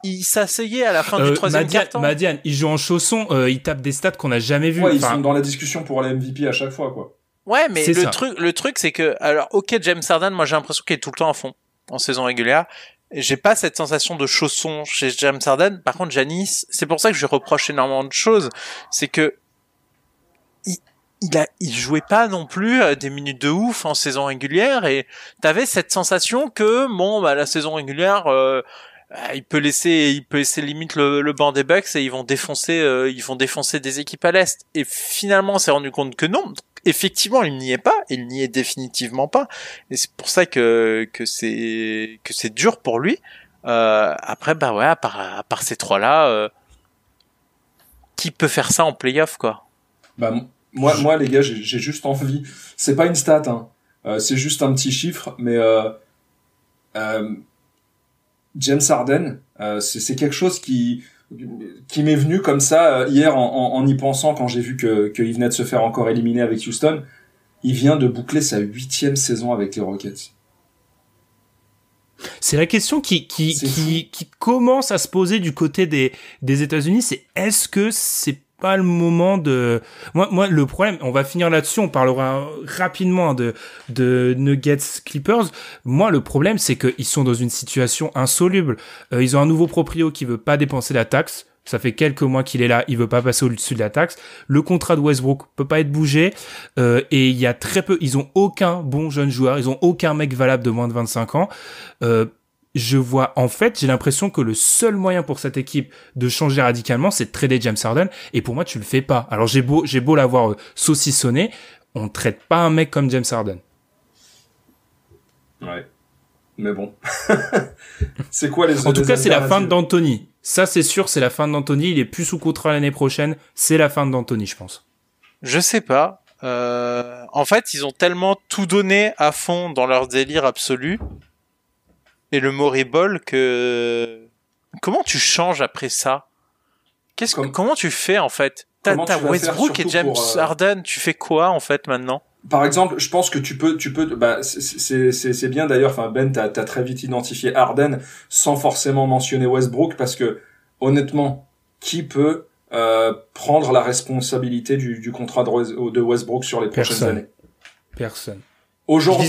Il s'asseyait à la fin du troisième quart-temps. Madiane, il joue en chaussons, il tape des stats qu'on n'a jamais vues. Ouais, ils sont dans la discussion pour la MVP à chaque fois, quoi. Ouais, mais le truc, c'est que, alors, ok, James Harden, moi, j'ai l'impression qu'il est tout le temps à fond, en saison régulière. J'ai pas cette sensation de chaussons chez James Harden. Par contre, Giannis, c'est pour ça que je lui reproche énormément de choses. C'est que, il jouait pas non plus des minutes de ouf en saison régulière, et t'avais cette sensation que la saison régulière il peut laisser limite le banc des Bucks, et ils vont défoncer des équipes à l'est. Et finalement on s'est rendu compte que non, effectivement il n'y est pas, il n'y est définitivement pas, et c'est pour ça que c'est dur pour lui. Après à part ces 3 là, qui peut faire ça en play-off, quoi? Moi, les gars, j'ai juste envie. C'est pas une stat, hein. C'est juste un petit chiffre, mais James Harden, c'est quelque chose qui m'est venu comme ça hier en y pensant, quand j'ai vu qu'il venait de se faire encore éliminer avec Houston. Il vient de boucler sa 8e saison avec les Rockets. C'est la question qui commence à se poser du côté des États-Unis. C'est est-ce que c'est pas le moment de... Moi, le problème, on va finir là-dessus, on parlera rapidement de Nuggets Clippers. Moi, le problème, c'est qu'ils sont dans une situation insoluble. Ils ont un nouveau proprio qui veut pas dépenser la taxe. Ça fait quelques mois qu'il est là, il veut pas passer au-dessus de la taxe. Le contrat de Westbrook peut pas être bougé. Et il y a très peu, ils ont aucun bon jeune joueur, ils ont aucun mec valable de moins de 25 ans. J'ai l'impression que le seul moyen pour cette équipe de changer radicalement, c'est de trader James Harden. Et pour moi, tu le fais pas. Alors j'ai beau l'avoir saucissonné, on traite pas un mec comme James Harden. Ouais. Mais bon. C'est quoi les En tout cas, c'est la fin alternatives d'Anthony. Ça, c'est sûr, c'est la fin d'Anthony. Il est plus sous contrat l'année prochaine. C'est la fin d'Anthony, je pense. Je sais pas. En fait, ils ont tellement tout donné à fond dans leur délire absolu et le Moribol que... Comment tu changes après ça? Comment tu fais, en fait? T'as Westbrook et James Harden, tu fais quoi, en fait, maintenant? Par exemple, je pense que tu peux, bah, c'est bien d'ailleurs, enfin, Ben, t'as très vite identifié Harden sans forcément mentionner Westbrook parce que, honnêtement, qui peut, prendre la responsabilité du contrat de Westbrook sur les prochaines années? Personne. Aujourd'hui,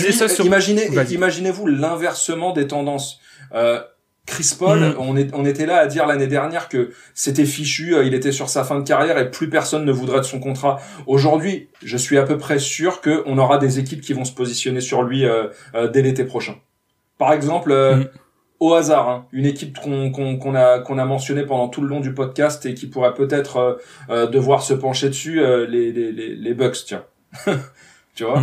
imaginez-vous l'inversement des tendances. Chris Paul, on était là à dire l'année dernière que c'était fichu, il était sur sa fin de carrière et plus personne ne voudrait de son contrat. Aujourd'hui, je suis à peu près sûr que on aura des équipes qui vont se positionner sur lui dès l'été prochain. Par exemple, au hasard, hein, une équipe qu'on a mentionnée pendant tout le long du podcast et qui pourrait peut-être devoir se pencher dessus, les Bucks, tiens. Tu vois?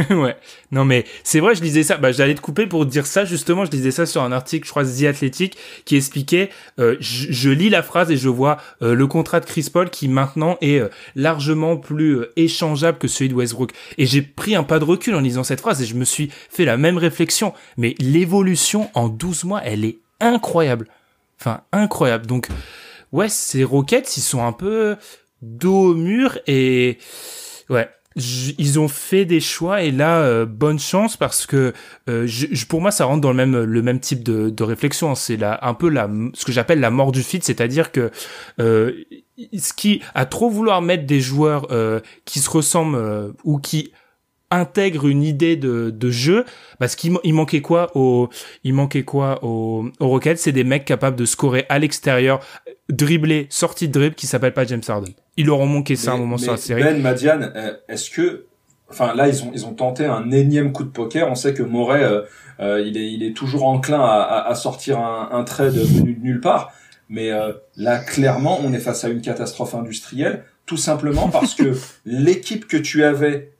Ouais. Non, mais c'est vrai, je lisais ça. Bah, j'allais te couper pour dire ça, justement. Je lisais ça sur un article, je crois, The Athletic, qui expliquait, je lis la phrase et je vois le contrat de Chris Paul qui maintenant est largement plus échangeable que celui de Westbrook. Et j'ai pris un pas de recul en lisant cette phrase et je me suis fait la même réflexion. Mais l'évolution en 12 mois, elle est incroyable. Enfin, incroyable. Donc, ouais, ces Rockets, ils sont un peu dos au mur et, ouais. Ils ont fait des choix et là bonne chance parce que pour moi ça rentre dans le même type de réflexion, hein. C'est un peu ce que j'appelle la mort du fit, c'est-à-dire que ce qui a trop vouloir mettre des joueurs qui se ressemblent ou qui intègrent une idée de jeu, parce qu'il manquait quoi aux Rockets, c'est des mecs capables de scorer à l'extérieur, dribbler, sortie de dribble, qui s'appelle pas James Harden. Ils leur ont manqué ça à un moment sur la série. Ben, Madiane, est-ce que, enfin là ils ont tenté un énième coup de poker. On sait que Morey il est toujours enclin à sortir un trade venu de nulle part, mais là clairement on est face à une catastrophe industrielle, tout simplement parce que l'équipe que tu avais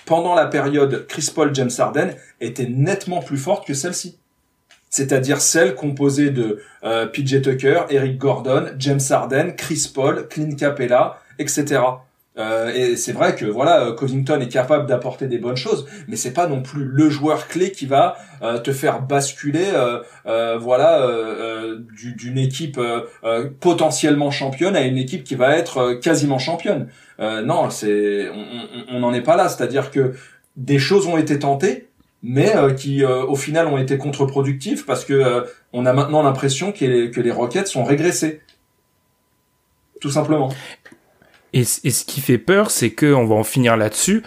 pendant la période Chris Paul, James Harden était nettement plus forte que celle-ci. C'est-à-dire celle composée de PJ Tucker, Eric Gordon, James Harden, Chris Paul, Clint Capella, etc. Et c'est vrai que voilà, Covington est capable d'apporter des bonnes choses, mais c'est pas non plus le joueur clé qui va te faire basculer, d'une équipe potentiellement championne à une équipe qui va être quasiment championne. Non, on n'en est pas là. C'est-à-dire que des choses ont été tentées, mais qui au final ont été contre-productifs parce que on a maintenant l'impression que les Rockets sont régressés, tout simplement. Et ce qui fait peur, c'est que, on va en finir là-dessus,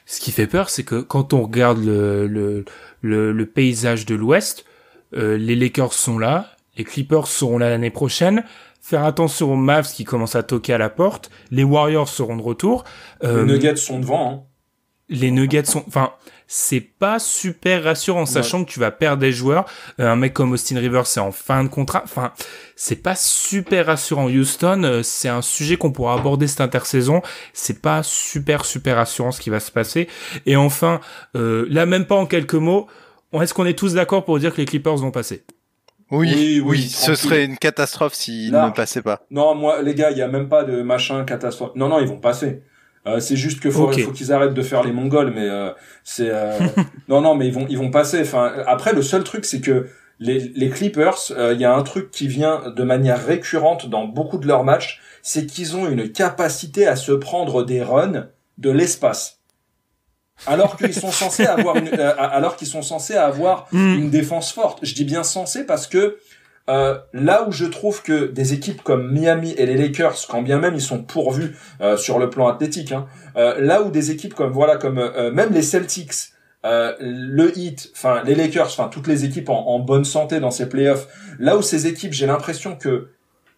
ce qui fait peur, c'est que quand on regarde le paysage de l'Ouest, les Lakers sont là, les Clippers seront là l'année prochaine, faire attention aux Mavs qui commencent à toquer à la porte, les Warriors seront de retour. Les Nuggets sont devant, hein. Les Nuggets sont, enfin, c'est pas super rassurant, sachant que tu vas perdre des joueurs. Un mec comme Austin Rivers, c'est en fin de contrat. Enfin, c'est pas super rassurant. Houston, c'est un sujet qu'on pourra aborder cette intersaison. C'est pas super rassurant ce qui va se passer. Et enfin, là, même pas en quelques mots, est-ce qu'on est tous d'accord pour dire que les Clippers vont passer? Oui, ce serait une catastrophe s'ils ne passaient pas. Non, moi, les gars, il y a même pas de machin catastrophe. Non, ils vont passer. C'est juste que faut qu'ils arrêtent de faire les Mongols, mais non, mais ils vont passer. Enfin, après, le seul truc, c'est que les Clippers, il y a un truc qui vient de manière récurrente dans beaucoup de leurs matchs, c'est qu'ils ont une capacité à se prendre des runs de l'espace. Alors qu'ils sont censés avoir une défense forte. Je dis bien censé parce que là où je trouve que des équipes comme Miami et les Lakers, quand bien même ils sont pourvus sur le plan athlétique, là où des équipes comme même les Celtics, le Heat, enfin les Lakers, enfin toutes les équipes en bonne santé dans ces playoffs, là où ces équipes, j'ai l'impression que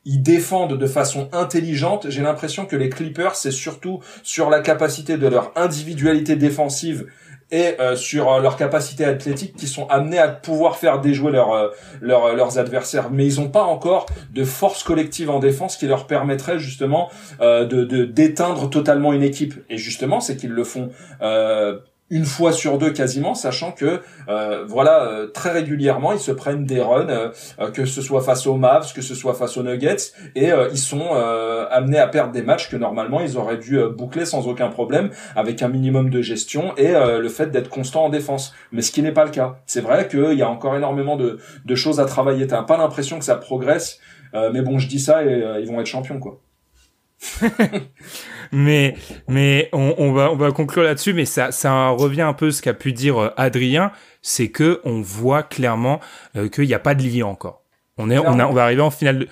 ils défendent de façon intelligente, j'ai l'impression que les Clippers, c'est surtout sur la capacité de leur individualité défensive et sur leur capacité athlétique qui sont amenés à pouvoir faire déjouer leurs adversaires, mais ils ont pas encore de force collective en défense qui leur permettrait justement d'éteindre totalement une équipe. Et justement, c'est qu'ils le font une fois sur deux quasiment, sachant que très régulièrement ils se prennent des runs, que ce soit face aux Mavs, que ce soit face aux Nuggets, et ils sont amenés à perdre des matchs que normalement ils auraient dû boucler sans aucun problème, avec un minimum de gestion et le fait d'être constant en défense. Mais ce qui n'est pas le cas. C'est vrai qu'il y a encore énormément de choses à travailler. T'as pas l'impression que ça progresse, mais bon, je dis ça et ils vont être champions, quoi. mais on va conclure là-dessus, mais ça revient un peu ce qu'a pu dire Adrien, c'est que on voit clairement qu'il n'y a pas de liant encore. On va arriver en finale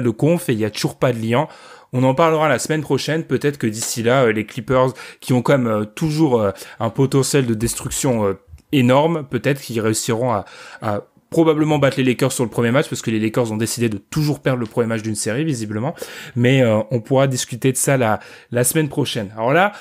de conf et il y a toujours pas de liant. On en parlera la semaine prochaine. Peut-être que d'ici là, les Clippers, qui ont quand même toujours un potentiel de destruction énorme, peut-être qu'ils réussiront à probablement battre les Lakers sur le premier match, parce que les Lakers ont décidé de toujours perdre le premier match d'une série, visiblement. Mais on pourra discuter de ça la semaine prochaine. Alors là,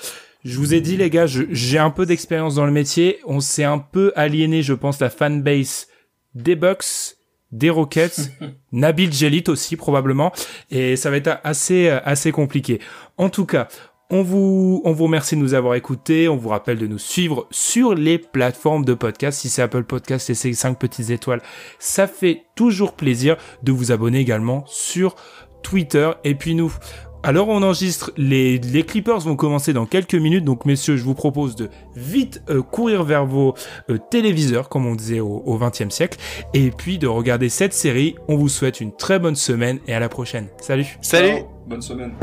je vous ai dit, les gars, j'ai un peu d'expérience dans le métier. On s'est un peu aliéné, je pense, la fanbase des Bucks, des Rockets, Nabil Djellit aussi, probablement. Et ça va être assez compliqué. En tout cas, on vous remercie de nous avoir écoutés. On vous rappelle de nous suivre sur les plateformes de podcast. Si c'est Apple Podcast, laissez 5 petites étoiles. Ça fait toujours plaisir. De vous abonner également sur Twitter. Et puis nous, alors on enregistre, les Clippers vont commencer dans quelques minutes. Donc messieurs, je vous propose de vite courir vers vos téléviseurs, comme on disait au XXe siècle. Et puis de regarder cette série. On vous souhaite une très bonne semaine et à la prochaine. Salut. Salut. Ciao. Bonne semaine.